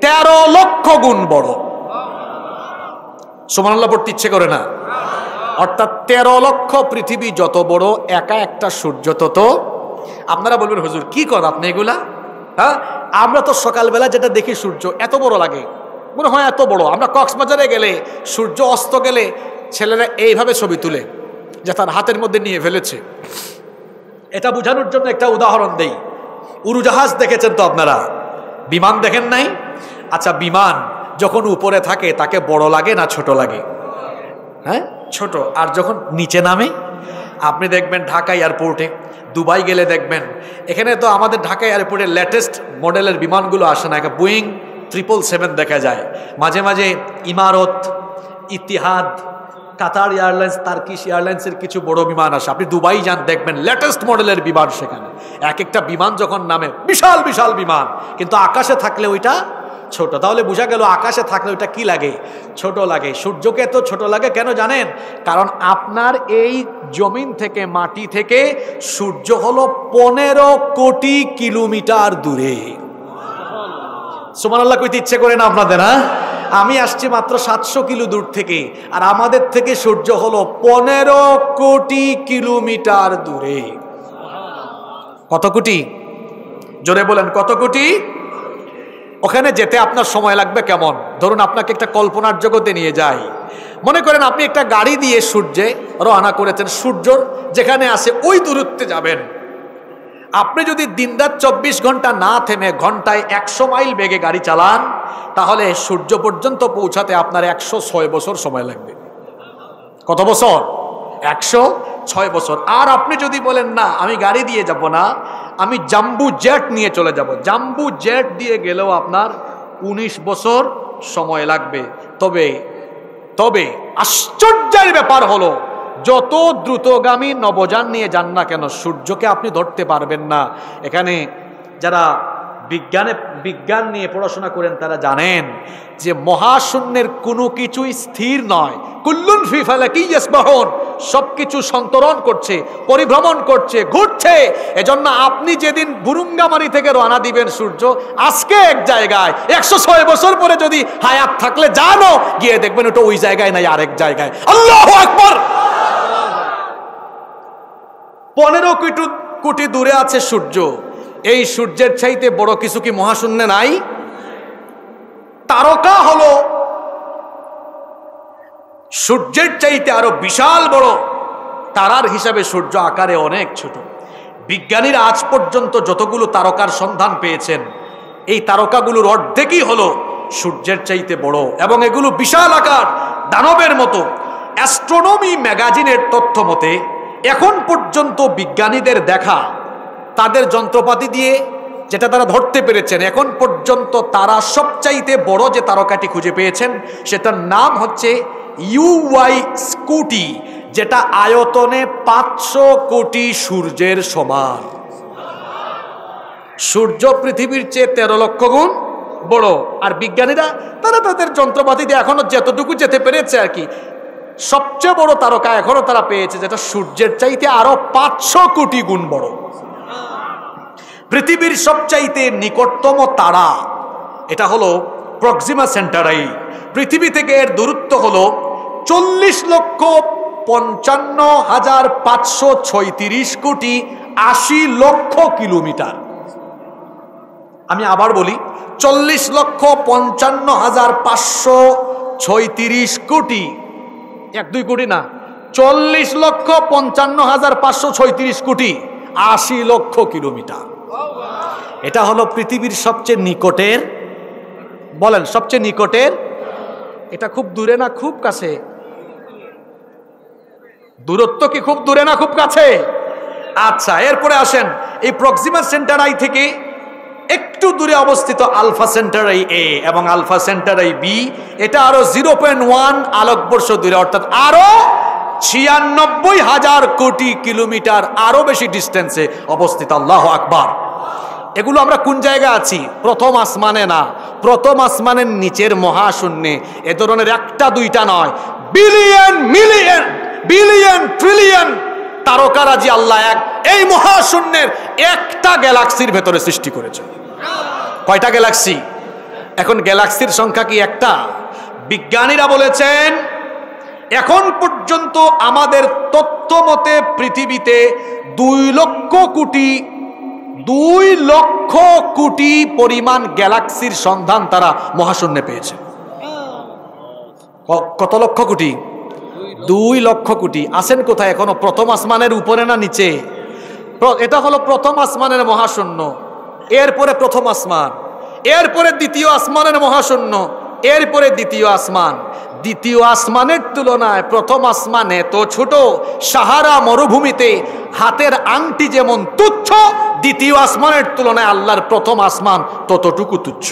Speaker 1: 13 লক্ষ গুণ বড়। সুবহানাল্লাহ পড়তে ইচ্ছে করে না? অর্থাৎ 13 লক্ষ পৃথিবী যত বড়, একা একটা সূর্য তত। আপনারা বলবেন হুজুর কি কর আপনি এগুলা? হ্যাঁ, আমরা তো সকালবেলা যেটা দেখি সূর্য এত বড় লাগে, মনে হয় এত বড়। আমরা কক্সবাজারে গেলে সূর্য অস্ত গেলে ছেলেরা এইভাবে ছবি তুলে যে তার হাতের মধ্যে নিয়ে ফেলেছে। এটা বোঝানোর জন্য একটা উদাহরণ দেই। উড়োজাহাজ দেখেছেন তো আপনারা? বিমান দেখেন নাই? আচ্ছা, বিমান যখন উপরে থাকে তাকে বড় লাগে না ছোট লাগে? হ্যাঁ, ছোট। আর যখন নিচে নামে, আপনি দেখবেন ঢাকা এয়ারপোর্টে, দুবাই গেলে দেখবেন, এখানে তো আমাদের ঢাকা এয়ারপোর্টে লেটেস্ট মডেলের বিমানগুলো আসে না, বোয়িং 777 দেখা যায়। মাঝে মাঝে ইমারত, ইতিহাদ, কাতার এয়ারলাইন্স, টার্কিশ এয়ারলাইন্সের কিছু বড় বিমান আসে। আপনি দুবাই যান, দেখবেন লেটেস্ট মডেলের বিমান সেখানে। এক একটা বিমান যখন নামে, বিশাল বিশাল বিমান, কিন্তু আকাশে থাকলে ওইটা ছোট। তাহলে বোঝা গেল আকাশে থাকলে ওইটা কি লাগে? ছোট লাগে। সূর্যকে তো ছোট লাগে কেন জানেন? কারণ আপনার এই জমিন থেকে, মাটি থেকে সূর্য হলো 15 কোটি কিলোমিটার দূরে। সুবহানাল্লাহ কইতে ইচ্ছে করে না আপনাদের? হ্যাঁ, আমি আসছি মাত্র 700 কিলো দূর থেকে, আর আমাদের থেকে সূর্য হলো 15 কোটি কিলোমিটার দূরে। কত কোটি? জোরে বলেন, কত কোটি? ওখানে যেতে আপনার সময় লাগবে কেমন? ধরুন আপনাকে একটা কল্পনার জগতে নিয়ে যাই। মনে করেন আপনি একটা গাড়ি দিয়ে সূর্যে রওনা করেছেন, সূর্য যেখানে আছে ওই দূরত্বে যাবেন। আপনি যদি দিনরাত 24 ঘন্টা না থেমে ঘন্টায় 100 মাইল বেগে গাড়ি চালান, তাহলে সূর্য পর্যন্ত পৌঁছাতে আপনার 106 বছর সময় লাগবে। কত বছর? 106 বছর। আর আপনি যদি বলেন না আমি গাড়ি দিয়ে যাব না, আমি জাম্বু জেট নিয়ে চলে যাব, জাম্বু জেট দিয়ে গেলেও আপনার 19 বছর সময় লাগবে। তবে আশ্চর্যের ব্যাপার হলো, যত দ্রুতগামী নবযান নিয়ে যান না কেন, সূর্যকে আপনি ধরতে পারবেন না। এখানে যারা বিজ্ঞান নিয়ে পড়াশোনা করেন তারা জানেন যে মহাশূন্যের কোনো কিছুই স্থির নয়। কুল্লুন ফি ফালাকি ইয়াসবাহুন, সবকিছু সন্তরণ করছে, পরিভ্রমণ করছে, ঘুরছে। এজন্য আপনি যেদিন বুরুঙ্গামারি থেকে রওনা দিবেন সূর্য আজকে এক জায়গায়, 106 বছর পরে যদি হায়াত থাকলে জানো, গিয়ে দেখবেন ওটা ওই জায়গায় নাই, আরেক জায়গায়। আল্লাহু আকবার। 15 কোটি দূরে আছে সূর্য, এই সূর্যের চাইতে বড় কিছু কি মহাশূন্যে নাই? তারকা হলো সূর্যের চাইতে আরো বিশাল বড়, তারার হিসাবে সূর্য আকারে অনেক ছোট। বিজ্ঞানীরা আজ পর্যন্ত যতগুলো তারকার সন্ধান পেয়েছেন, এই তারকাগুলোর অর্ধেকই হলো সূর্যের চাইতে বড়, এবং এগুলো বিশাল আকার, দানবের মতো। অ্যাস্ট্রোনমি ম্যাগাজিনের তথ্য মতে এখন পর্যন্ত বিজ্ঞানীদের দেখা, তাদের যন্ত্রপাতি দিয়ে যেটা তারা ধরতে পেরেছেন, এখন পর্যন্ত তারা সবচাইতে বড় যে তারকাটি খুঁজে পেয়েছেন সেটার নাম হচ্ছে ইউওয়াই স্কুটি, যেটা আয়তনে 500 কোটি সূর্যের সমান। সূর্য পৃথিবীর চেয়ে 13 লক্ষ গুণ বড়। আর বিজ্ঞানীরা তারা তাদের যন্ত্রপাতি দিয়ে এখনো যতটুকু যেতে পেরেছে আর কি, সবচেয়ে বড় তারকা এখনো তারা পেয়েছে যেটা সূর্যের চাইতে আরো 500 কোটি গুণ বড়। পৃথিবীর সবচাইতে নিকটতম তারা এটা হলো প্রক্সিমা সেন্টারাই। পৃথিবী থেকে এর দূরত্ব হলো 40,55,536 কোটি 80 লক্ষ কিলোমিটার। আমি আবার বলি, 40,55,536 কোটি, 1-2 কোটি না, 40,55,536 কোটি 80 লক্ষ কিলোমিটার। এটা হলো পৃথিবীর সবচেয়ে নিকটের, বলেন সবচেয়ে নিকটের। এটা খুব দূরে না খুব কাছে? দূরত্ব কি খুব দূরে না খুব কাছে? আচ্ছা, এরপরে আসেন এই প্রক্সিমা সেন্টারাই থেকে একটু দূরে অবস্থিত আলফা সেন্টারাই এ এবং আলফা সেন্টারাই বি, এটা আরো 0.1 আলোকবর্ষ দূরে, অর্থাৎ আরো 96,000 কোটি কিলোমিটার আরো বেশি ডিস্টেন্সে অবস্থিত। আল্লাহু আকবার। এগুলো আমরা কোন জায়গায় আছি? প্রথম আসমানে না, প্রথম আসমানের নিচের মহাশূন্যে। এ ধরনের একটা দুইটা নয়, বিলিয়ন মিলিয়ন বিলিয়ন ট্রিলিয়ন তারকারাজি আল্লাহ এক এই মহাশূন্যের একটা গ্যালাক্সির ভেতরে সৃষ্টি করেছে। কয়টা গ্যালাক্সি? এখন গ্যালাক্সির সংখ্যা কি একটা? বিজ্ঞানীরা বলেছেন এখন পর্যন্ত আমাদের তথ্য মতে পৃথিবীতে 2 লক্ষ কোটি পরিমাণ গ্যালাক্সির সন্ধান তারা মহাশূন্যে পেয়েছে। কত লক্ষ কোটি? 2 লক্ষ কোটি। আছেন কোথায়? এখনো প্রথম আসমানের উপরে না নিচে? এটা হলো প্রথম আসমানের মহাশূন্য, এরপরে প্রথম আসমান, এরপরে দ্বিতীয় আসমানের মহাশূন্য, এরপরে দ্বিতীয় আসমান। দ্বিতীয় আসমানের তুলনায় প্রথম আসমান এত ছোট, সাহারা মরুভূমিতে হাতের আংটি যেমন তুচ্ছ, দ্বিতীয় আসমানের তুলনায় আল্লাহর প্রথম আসমান ততটুকু তুচ্ছ।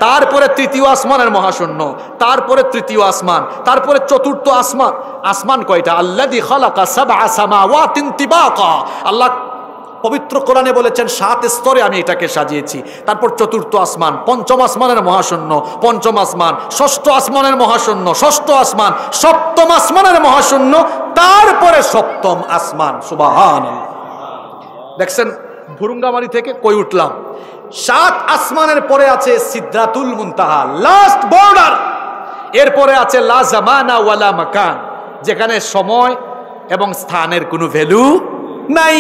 Speaker 1: তারপরে তৃতীয় আসমানের মহাশূন্য, তারপরে তৃতীয় আসমান, তারপরে চতুর্থ আসমান। আসমান কয়টা? আল্লাযী খালাকা সাবআ সামাওয়াতিন তিবাকা। আল্লাহ পবিত্র কোরআনে বলেছেন 7 স্তরে আমি এটাকে সাজিয়েছি। তারপর চতুর্থ আসমান, পঞ্চম আসমানের মহাশূন্য, পঞ্চম আসমান, ষষ্ঠ আসমানের মহাশূন্য, ষষ্ঠ আসমান, সপ্তম আসমানের মহাশূন্য, তারপরে সপ্তম আসমান। সুবহানাল্লাহ। দেখছেন ভুরুঙ্গামারি থেকে কই উঠলাম। 7 আসমানের পরে আছে সিদরাতুল মুনতাহা, লাস্ট বর্ডার। এরপরে আছে লা জামানা ওয়ালা মাকান, যেখানে সময় এবং স্থানের কোনো ভ্যালু নাই।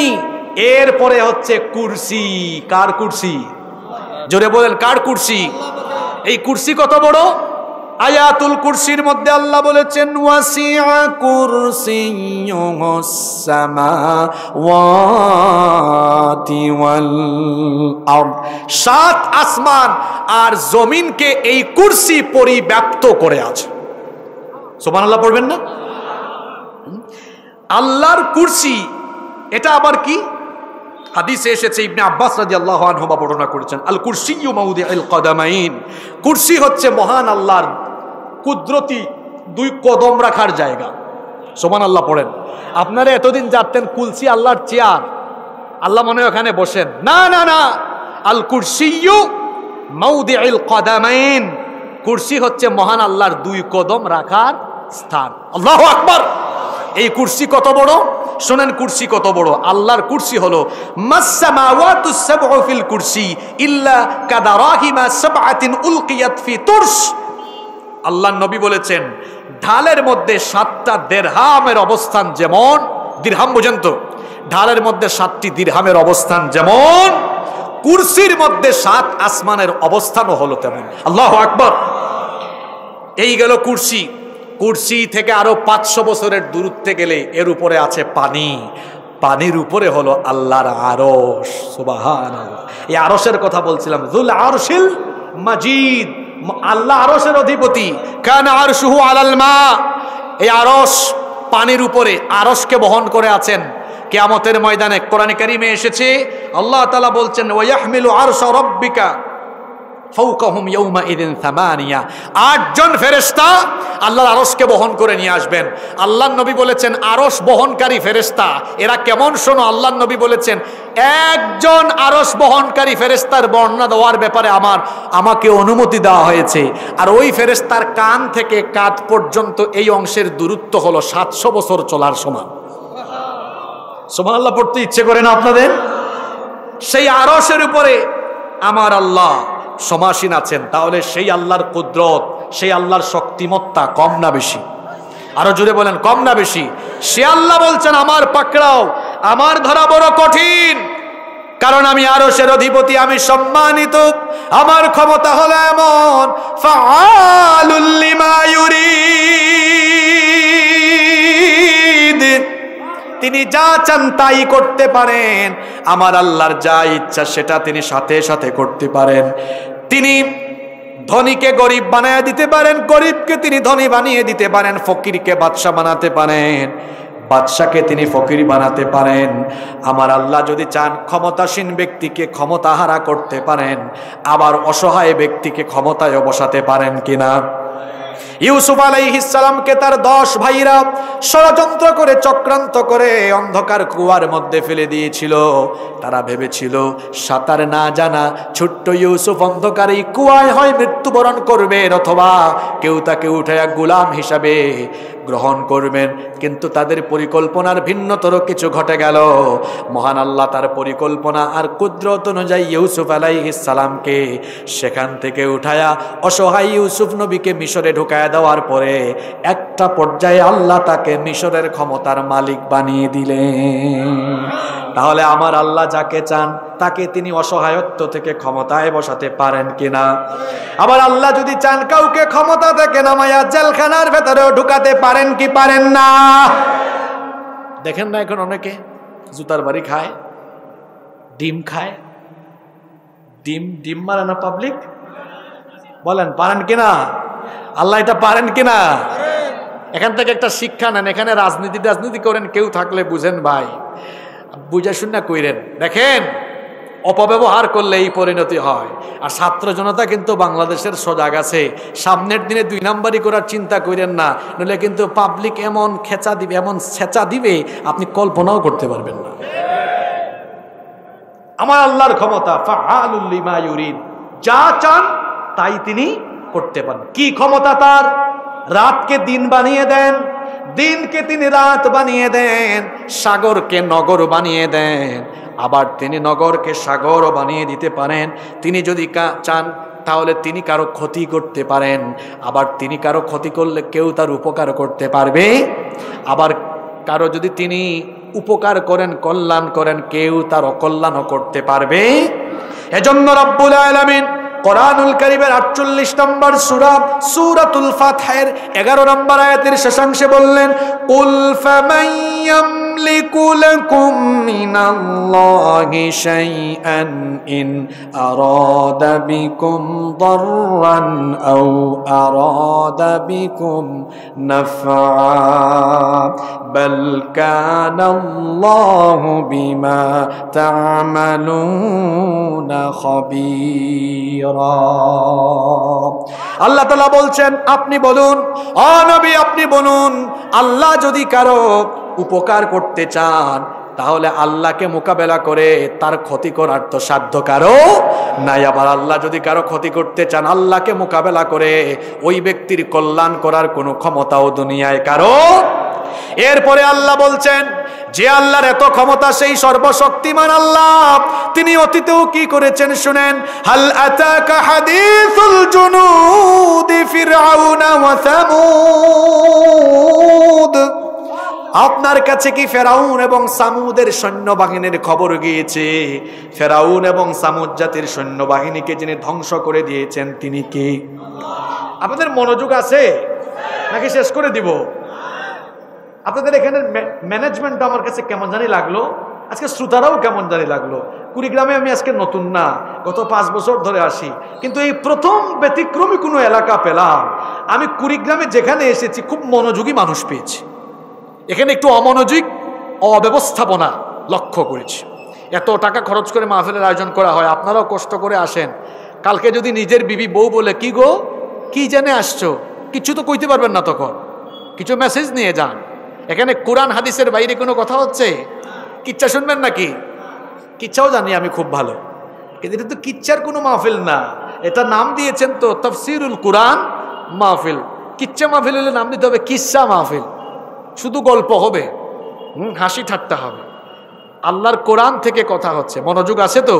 Speaker 1: এরপরে হচ্ছে কুরসি। কার কুরসি? জোরে বলেন, কার কুরসি? এই কুরসি কত বড়? আয়াতুল কুরসির মধ্যে আল্লাহ বলেছেন ওয়াসিআ কুরসিয়ুহুস সামাওয়াতি ওয়াল আরদ। 7 আসমান আর জমিনকে এই কুরসি পরিব্যাপ্ত করে আছে। সুবহানাল্লাহ পড়বেন না? আল্লাহর কুরসি এটা আবার কি? হাদিসে এসেছে, ইবনে আব্বাস রাদিয়াল্লাহু আনহু বর্ণনা করেছেন, আল কুরসিয়্যু মাউদিউল কদামাইন। কুরসি হচ্ছে মহান আল্লাহর কুদরতি 2 কদম রাখার জায়গা। সুবহানাল্লাহ পড়েন। আপনারা এতদিন জানতেন কুরসি আল্লাহর চেয়ার, আল্লাহ মনে হয় ওখানে বসেন। না না না, আল কুরসিয়্যু মাউদিউল কদামাইন। কুরসি হচ্ছে মহান আল্লাহর 2 কদম রাখার স্থান। আল্লাহু আকবার। এই কুরসি কত বড়? শোনেন কুরসি কত বড়। আল্লাহর কুরসি হলো মাসসামাওয়াতুস সাবউ ফিল কুরসি ইল্লা কাদারাহিমা সাবআতিন উলকিয়াত ফি তুরস। আল্লাহর নবী বলেছেন ঢালের মধ্যে 7টা দিরহামের অবস্থান যেমন, দিরহাম বুঝেন তো, ঢালের মধ্যে 7টি দিরহামের অবস্থান যেমন কুরসির মধ্যে 7 আসমানের অবস্থানও হলো তেমন। আল্লাহু আকবার। এই গেল কুরসি। কুরসি থেকে আরো 500 বছরের দূরত্বে গেলে এর উপরে আছে পানি, পানির উপরে হলো আল্লাহর আরশ। সুবহানাল্লাহ। এই আরশের কথা বলছিলাম, যুল আরশিল মাজিদ, আল্লাহ আরশের অধিপতি। কানা আরশুহু আলাল মা, এই আরশ পানির উপরে, আরশকে বহন করে আছেন। কিয়ামতের ময়দানে কোরআনে কারীমে এসেছে, আল্লাহ তাআলা বলছেন ওয়ায়াহমিলু আরশা রাব্বিকা ফাওকাহুম ইয়াওমাইযিন সামানিয়া, 8 জন ফেরেশতা আল্লাহর আরশকে বহন করে নিয়ে আসবেন। আল্লাহর নবী বলেছেন আরশ বহনকারী ফেরেশতা এরা কেমন, শোনো। আল্লাহর নবী বলেছেন একজন আরশ বহনকারী ফেরেশতার বর্ণনা দেওয়ার ব্যাপারে আমাকে অনুমতি দেওয়া হয়েছে, আর ওই ফেরেশতার কান থেকে কাঁধ পর্যন্ত এই অংশের দূরত্ব হলো 700 বছর চলার সমান। সুবহানাল্লাহ পড়তে ইচ্ছে করে না আপনাদের? সেই আরশের উপরে আমার আল্লাহ সমাসীন আছেন। তাহলে সেই আল্লাহর কুদরত, সেই আল্লাহর শক্তিমত্তা কম না বেশি? আরো জোরে বলেন, কম না বেশি? সে আল্লাহ বলছেন আমার পাকড়াও, আমার ধরা বড় কঠিন, কারণ আমি আরশের অধিপতি, আমি সম্মানিত, আমার ক্ষমতা হলো এমন ফাআলুল লিমা ইউরিদ, তিনি যা চান তাই করতে পারেন। আমার আল্লাহর যা ইচ্ছা সেটা তিনি সাথে সাথে করতে পারেন। তিনি ধনীকে গরিব বানিয়ে দিতে পারেন, গরিবকে তিনি ধনী বানিয়ে দিতে পারেন, ফকিরকে বাদশা বানাতে পারেন, বাদশাকে তিনি ফকির বানাতে পারেন। আমার আল্লাহ যদি চান ক্ষমতাসীন ব্যক্তিকে ক্ষমতাহারা করতে পারেন, আবার অসহায় ব্যক্তিকে ক্ষমতায় বসাতে পারেন কিনা? ইউসুফ আলাইহিস সালামকে তার 10 ভাইরা ষড়যন্ত্র করে চক্রান্ত করে অন্ধকার কুয়ার মধ্যে ফেলে দিয়েছিল। তারা ভেবেছিল সাঁতার না জানা ছোট্ট ইউসুফ অন্ধকার এই কুয়ায় হয় মৃত্যুবরণ করবেন, অথবা কেউ তাকে উঠায়া গোলাম হিসাবে গ্রহণ করবেন। কিন্তু তাদের পরিকল্পনার ভিন্নতর কিছু ঘটে গেল। মহান আল্লাহ তার পরিকল্পনা আর কুদরত অনুযায়ী ইউসুফ আলাইহিস সালামকে সেখান থেকে উঠায়া অসহায় ইউসুফ নবীকে মিশরে ঢুকায়া দেওয়ার পরে একটা পর্যায়ে আল্লাহ তাকে মিশরের ক্ষমতার মালিক বানিয়ে দিলেন। তাহলে আমার আল্লাহ যাকে চান তাকে তিনি অসহায়ত্ব থেকে ক্ষমতায় বসাতে পারেন কিনা? আবার আল্লাহ যদি চান কাউকে ক্ষমতা থেকে নামায়া জেলখানার ভেতরেও ঢুকাতে পারেন কি পারেন না? দেখেন না এখন অনেকে জুতার বাড়ি খায়, ডিম খায়, ডিম মারে না পাবলিক? বলেন পারেন কিনা? আল্লাহ এটা পারেন কিনা? এখান থেকে একটা শিক্ষা নেন। এখানে রাজনীতি করেন কেউ থাকলে বুঝেন ভাই, বুঝা শুনে কইরেন। দেখেন অপব্যবহার করলে এই পরিণতি হয়। আর ছাত্র জনতা কিন্তু বাংলাদেশের সজাগ আছে, সামনের দিনে 2 নাম্বারি করার চিন্তা করেন না, নইলে কিন্তু পাবলিক এমন খেচা দিবে, এমন ছেঁচা দিবে আপনি কল্পনাও করতে পারবেন না। আমার আল্লাহর ক্ষমতা ফাআলুল লিমা ইউরিদ, যা চান তাই তিনি করতে পারেন। কি ক্ষমতা তার? রাতকে দিন বানিয়ে দেন, দিনকে তিনি রাত বানিয়ে দেন, সাগরকে নগর বানিয়ে দেন, আবার তিনি নগরকে সাগরও বানিয়ে দিতে পারেন। তিনি যদি চান তাহলে তিনি কারো ক্ষতি করতে পারেন, আবার তিনি কারো ক্ষতি করলে কেউ তার উপকার করতে পারবে। আবার কারো যদি তিনি উপকার করেন, কল্যাণ করেন, কেউ তার অকল্যাণও করতে পারবে। এজন্য রব্বুল আলামিন কোরআনুল কারীমের 48 নম্বর সূরা সূরাতুল ফাতহের 11 নম্বর আয়াতের শেষাংশে বললেন কুল ফামান ইয়ামলিকু লাকুম মিনাল্লাহি শাইআন ইন আরাদা বিকুম দাররান আও আরাদা বিকুম নাফআ বাল কানাল্লাহু বিমা তা'মালুনা খাবীর। আল্লাহ তাআলা বলছেন আপনি বলুন, ও নবী আপনি বলুন, আল্লাহ যদি কারো উপকার করতে চান তাহলে আল্লাহকে মোকাবেলা করে তার ক্ষতি করার তো সাধ্য কারো নাই। আবার আল্লাহ যদি কারো ক্ষতি করতে চান আল্লাহকে মোকাবেলা করে ওই ব্যক্তির কল্যাণ করার কোনো ক্ষমতাও দুনিয়ায় কারো। এরপরে আল্লাহ বলছেন যে আল্লাহর এত ক্ষমতা, সেই সর্বশক্তিমান আল্লাহ, তিনি অতীতেও কি করেছেন শুনেন। হাল আতাকা হাদিসুল জুনুদি ফিরআউনা ওয়া সামুদ। আপনার কাছে কি ফেরাউন এবং সামুদের সৈন্যবাহিনীর খবর গিয়েছে? ফেরাউন এবং সামুদ জাতির সৈন্যবাহিনীকে যিনি ধ্বংস করে দিয়েছেন তিনি কে? আপনাদের মনোযোগ আছে নাকি শেষ করে দিব? আপনাদের এখানে ম্যানেজমেন্ট আমার কাছে কেমন জানি লাগলো, আজকে শ্রোতারাও কেমন জানি লাগলো। কুড়িগ্রামে আমি আজকে নতুন না, গত 5 বছর ধরে আসি, কিন্তু এই প্রথম ব্যতিক্রমী কোনো এলাকা পেলাম। আমি কুড়িগ্রামে যেখানে এসেছি খুব মনোযোগী মানুষ পেয়েছি, এখানে একটু অমনোযোগ অব্যবস্থাপনা লক্ষ্য করেছি। এত টাকা খরচ করে মাহফিলের আয়োজন করা হয়, আপনারাও কষ্ট করে আসেন। কালকে যদি নিজের বিবি বউ বলে কি গো কি জেনে আসছো, কিছু তো কইতে পারবেন না, তখন কিছু মেসেজ নিয়ে যান। এখানে কোরআন হাদিসের বাইরে কোনো কথা হচ্ছে? কিচ্ছা শুনবেন নাকি? কিচ্ছাও জানি আমি খুব ভালো, কিন্তু এটা তো কিচ্ছার কোনো মাহফিল না, এটা নাম দিয়েছেন তো তাফসীরুল কোরআন মাহফিল। কিচ্ছা মাহফিল হলে নাম দিতে হবে কিচ্ছা মাহফিল, শুধু গল্প হবে, হাসি ঠাট্টা হবে। আল্লাহর কোরআন থেকে কথা হচ্ছে, মনোযোগ আছে তো?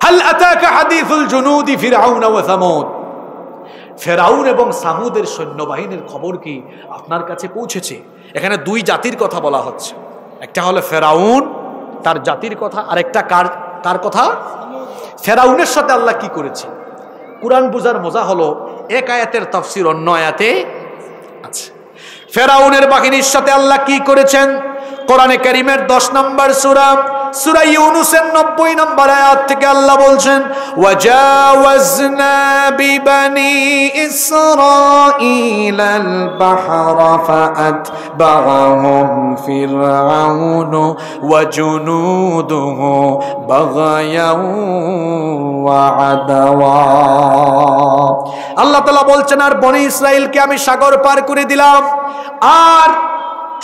Speaker 1: হাল আতাকা হাদিসুল জুনুদি ফিরআউন ওয়া সামুদ, ফেরাউন এবং সামুদের সৈন্যবাহিনীর খবর কি আপনার কাছে পৌঁছেছে? এখানে 2 জাতির কথা বলা হচ্ছে, একটা হলো ফেরাউন তার জাতির কথা, আর একটা কার কথা? ফেরাউনের সাথে আল্লাহ কি করেছে। কুরআন বুঝার মজা হলো এক আয়াতের তাফসীর অন্য আয়াতে আছে। ফেরাউনের বাহিনীর সাথে আল্লাহ কি করেছেন? কোরআনে কারীমের 10 নম্বর সূরা সূরা ইউনূসের 90 নম্বর আয়াত থেকে আল্লাহ বলছেন, ওয়াজাওয়াজনা বিবানি ইসরাঈলাল বাহরা ফাআতবা'আহুম ফিরআউনু ওয়া জুনুদুহু বাগায়াও ওয়া আদাওয়া। আল্লাহ তাআলা বলছেন, আর বনি ইসরাইলকে আমি সাগর পার করে দিলাম, আর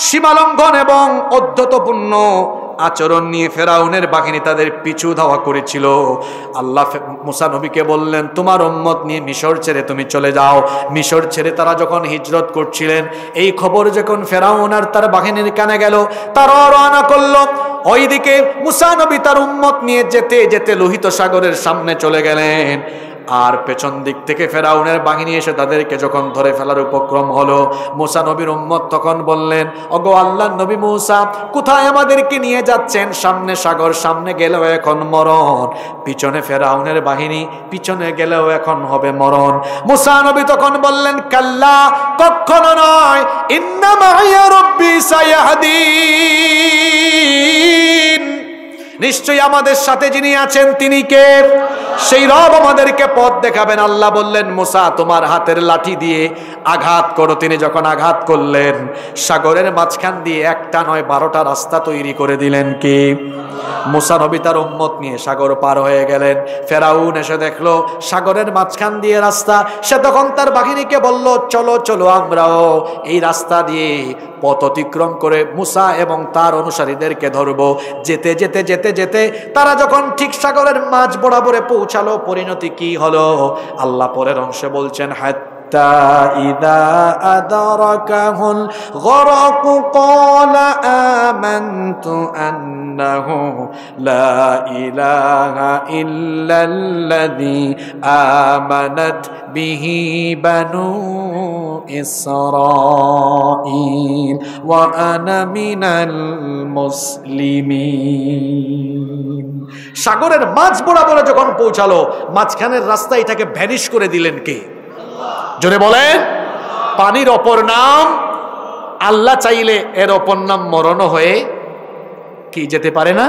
Speaker 1: সীমালঙ্ঘন এবং অধ্যতপূর্ণ আচরণ নিয়ে ফেরাউনের বাহিনী তাদের পিছু ধাওয়া করেছিল। আল্লাহ মুসা নবীকে বললেন, তোমার উম্মত নিয়ে মিশর ছেড়ে তুমি চলে যাও। মিশর ছেড়ে তারা যখন হিজরত করছিলেন, এই খবর যখন ফেরাউন আর তার বাহিনীর কানে গেল, তারা রওনা করলো। ওইদিকে মুসা নবী তার উম্মত নিয়ে যেতে যেতে লোহিত সাগরের সামনে চলে গেলেন, আর পেছন দিক থেকে ফেরাউনের বাহিনী এসে তাদেরকে যখন ধরে ফেলার উপক্রম হলো, মুসা নবীর উম্মত তখন বললেন, ওগো আল্লাহর নবী মুসা, কোথায় আমাদেরকে নিয়ে যাচ্ছেন? সামনে সাগর, সামনে গেলেও এখন মরণ, পিছনে ফেরাউনের বাহিনী, পিছনে গেলেও এখন হবে মরণ। মুসা নবী তখন বললেন, কাল্লা, কখনো নয়, ইন্না মাইয়া রাব্বি সায়াহদিন, নিশ্চয়ই আমাদের সাথে যিনি আছেন তিনি কে? সেই রব আমাদেরকে পথ দেখাবেন। আল্লাহ বললেন, মুসা তোমার হাতের লাঠি দিয়ে আঘাত করো। তিনি যখন আঘাত করলেন, সাগরের মাঝখান দিয়ে একটা নয় 12টা রাস্তা তৈরি করে দিলেন কে? মুসা নবী তার উম্মত নিয়ে সাগর পার হয়ে গেলেন। ফেরাউন এসে দেখলো সাগরের মাঝখান দিয়ে রাস্তা, সে তখন তার বাহিনীকে বলল, চলো চলো আমরাও এই রাস্তা দিয়ে পথ অতিক্রম করে মুসা এবং তার অনুসারীদেরকে ধরবো। যেতে যেতে যেতে যেতে তারা যখন ঠিক সাগরের মাঝ বরাবরে পৌঁছালো, পরিণতি কি হলো আল্লাহ পরের অংশে বলছেন, হাত্তা ইদা আদরাকাহুল গরক ক্বালা আমানতু আন্নাহু লা ইলাহা ইল্লাল্লাযী আমানাত বিহি বানু ইসরাঈল ওয়া আনা মিনাল মুসলিমিন। সাগরের মাঝ বরাবরে যখন পৌঁছালো, মাঝখানের রাস্তা এটাকে ভ্যানিশ করে দিলেন কে? জোরে বলেন। পানির অপর নাম আল্লাহ, চাইলে এর অপর নাম মরণ হয়ে কি যেতে পারে না?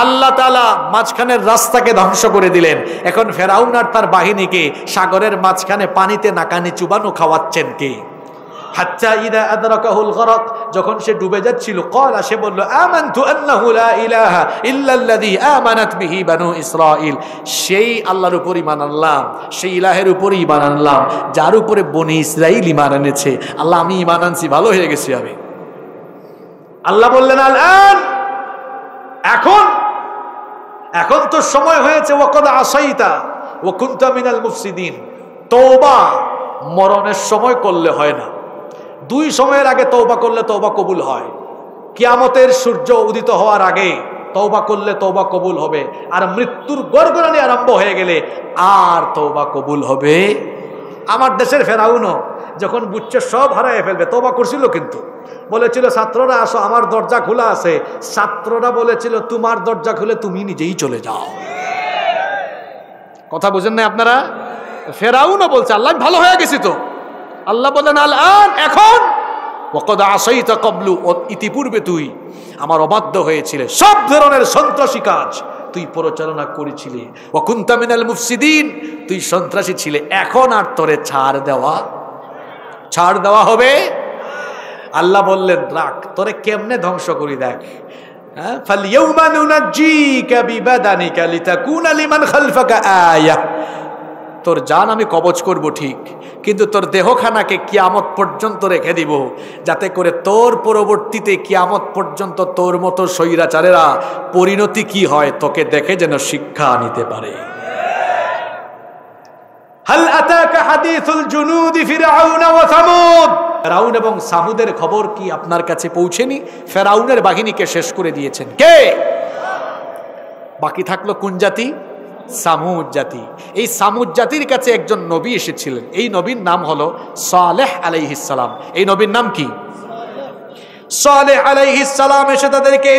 Speaker 1: আল্লাহ তাআলা মাঝখানের রাস্তাকে ধ্বংস করে দিলেন। এখন ফেরাউন আর তার বাহিনীকে সাগরের মাঝখানে পানিতে নাকানি চুবানো খাওয়াচ্ছেন কে? হাত্তা ইদা আদরাকাহুল গরক, যখন সে ডুবে যাচ্ছিল, ক্বালা, সে বলল, আমানতু আন্নাহু লা ইলাহা ইল্লাল্লাযী আমানাত বিহি বানু ইসরাঈল, সেই আল্লাহর উপর ঈমান আনলাম, সেই ইলাহের উপর ঈমান আনলাম যার উপরে বনি ইসরাঈল ঈমান এনেছে। আল্লাহ, আমি ঈমান আনছি, ভালো হয়ে গেছি আমি। আল্লাহ বললেন, আল-আন, এখন তো সময় হয়েছে, ওয়াকাদ আসাইতা ওয়া কুনতা মিনাল মুফসিদিন। তওবা মরণের সময় করলে হয় না, 2 সময়ের আগে তওবা করলে তওবা কবুল হয়। কিয়ামতের সূর্য উদিত হওয়ার আগে তওবা করলে তওবা কবুল হবে, আর মৃত্যুর গড়গড়ানি আরম্ভ হয়ে গেলে আর তওবা কবুল হবে। আমার দেশের ফেরাউনও যখন বুঝছে সব হারায় ফেলবে, তওবা করছিল, কিন্তু বলেছিল ছাত্ররা আসো আমার দরজা খোলা আছে। ছাত্ররা বলেছিল তোমার দরজা খুলে তুমি নিজেই চলে যাও। কথা বুঝেন না আপনারা? ফেরাউনও বলছে আল্লাহ ভালো হয়ে গেছি তো। আল্লাহ বলেন আল আন, এখন ওয়াকাদ আসাইতা ক্বাবলু, ইতিপূর্বে তুই আমার অবাধ্য হয়েছিলে, সব ধরনের সন্ত্রাসী কাজ তুই পরিচালনা করেছিলি। ওয়া কুনতা মিনাল মুফসিদিন, তুই সন্ত্রাসী ছিলে, এখন আর তোরে ছাড় দেওয়া হবে? আল্লাহ বললেন রাখ, তোরে কেমনে ধ্বংস করি দেখ। ফালইয়াউমা নুনাজ্জিকা বিবাদানিকা লিতাকুনা লিমান খালফাকা আয়া, তোর জান আমি কবজ করব ঠিক, কিন্তু তোর দেহখানাকে কিয়ামত পর্যন্ত রেখে দিব, যাতে করে তোর পরবর্তীতে কিয়ামত পর্যন্ত তোর মতো স্বৈরাচারেরা পরিণতি কি হয় তোকে দেখে যেন শিক্ষা নিতে পারে। হাল আতাকা হাদিসুল জুনুদি ফিরআউন ওয়া সামুদ, ফেরাউন এবং সামুদের খবর কি আপনার কাছে পৌঁছেনি? ফেরাউনের বাহিনীকে শেষ করে দিয়েছেন কে? বাকি থাকলো কোন জাতি? সামুদ জাতি। এই সামুদ জাতির কাছে একজন নবী এসেছিলেন, এই নবীর নাম হলো সালেহ আলাইহিস সালাম। এই নবীর নাম কি? সালেহ আলাইহিস সালাম এসে তাদেরকে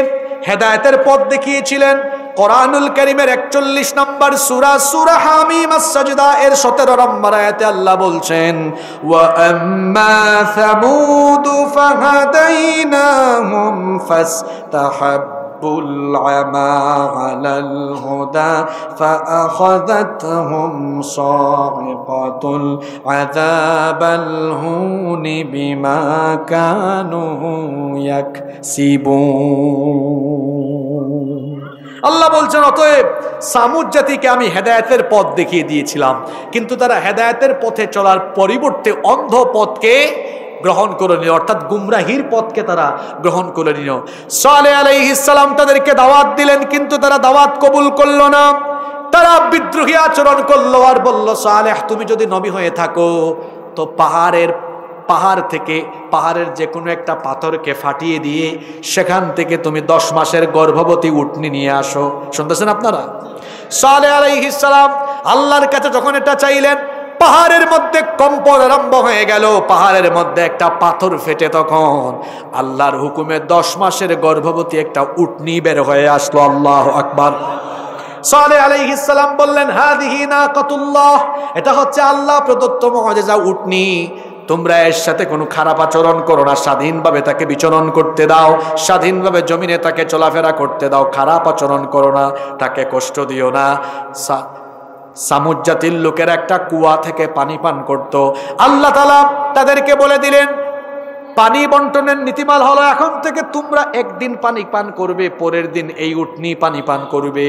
Speaker 1: হেদায়েতের পথ দেখিয়েছিলেন। কোরআনুল কারীমের 41 নম্বর সূরা, সূরা হামিম আস-সাজদা এর 17 নম্বর আয়াতে আল্লাহ বলছেন ওয়া আম্মা সামুদ ফাহাদাইনাহুম ফাস্তাহাব্বুল আমা আলাল হুদা ফাআখাযাতহুম সাইকাতুল আযাবাল হুনি বিমা কানু ইয়াকসিবুন। আল্লাহ বলছেন অতএব সামুদ জাতিকে আমি হেদায়েতের পথ দেখিয়ে দিয়েছিলাম, কিন্তু তারা হেদায়েতের পথে চলার পরিবর্তে অন্ধ পথকে গ্রহণ করে নিল, অর্থাৎ গুমরাহির পথকে তারা গ্রহণ করে নিল। সালেহ আলাইহিস সালাম তাদেরকে দাওয়াত দিলেন, কিন্তু তারা দাওয়াত কবুল করলো না। তারা বিদ্রোহী আচরণ করলো আর বলল সালেহ তুমি যদি নবী হয়ে থাকো তো পাহাড়ের যে কোনো একটা পাথরকে ফাটিয়ে দিয়ে সেখান থেকে তুমি 10 মাসের গর্ভবতী উটনি নিয়ে আসো। শুনতেছেন আপনারা? সালেহ আলাইহিস সালাম আল্লাহর কাছে যখন এটা চাইলেন, পাহাড়ের মধ্যে কম্পন আরম্ভ হয়ে গেল, পাহাড়ের মধ্যে একটা পাথর ফেটে তখন আল্লাহর হুকুমে 10 মাসের গর্ভবতী একটা উটনি বের হয়ে আসলো। আল্লাহু আকবার। সালেহ আলাইহিস সালাম বললেন হাদিহি নাকাতুল্লাহ, এটা হচ্ছে আল্লাহ প্রদত্ত মুআজিজা উটনি, তোমরা এর সাথে কোনো খারাপ আচরণ করো না, স্বাধীনভাবে তাকে বিচরণ করতে দাও, স্বাধীনভাবে জমিনে তাকে চলাফেরা করতে দাও, খারাপ আচরণ করো না, তাকে কষ্ট দিও না। সামুদ জাতির লোকেরা একটা কুয়া থেকে পানি পান করত। আল্লাহ তাআলা তাদেরকে বলে দিলেন পানি বন্টনের নীতিমালা হলো এখন থেকে তোমরা একদিন পানি পান করবে, পরের দিন এই উটনি পানি পান করবে।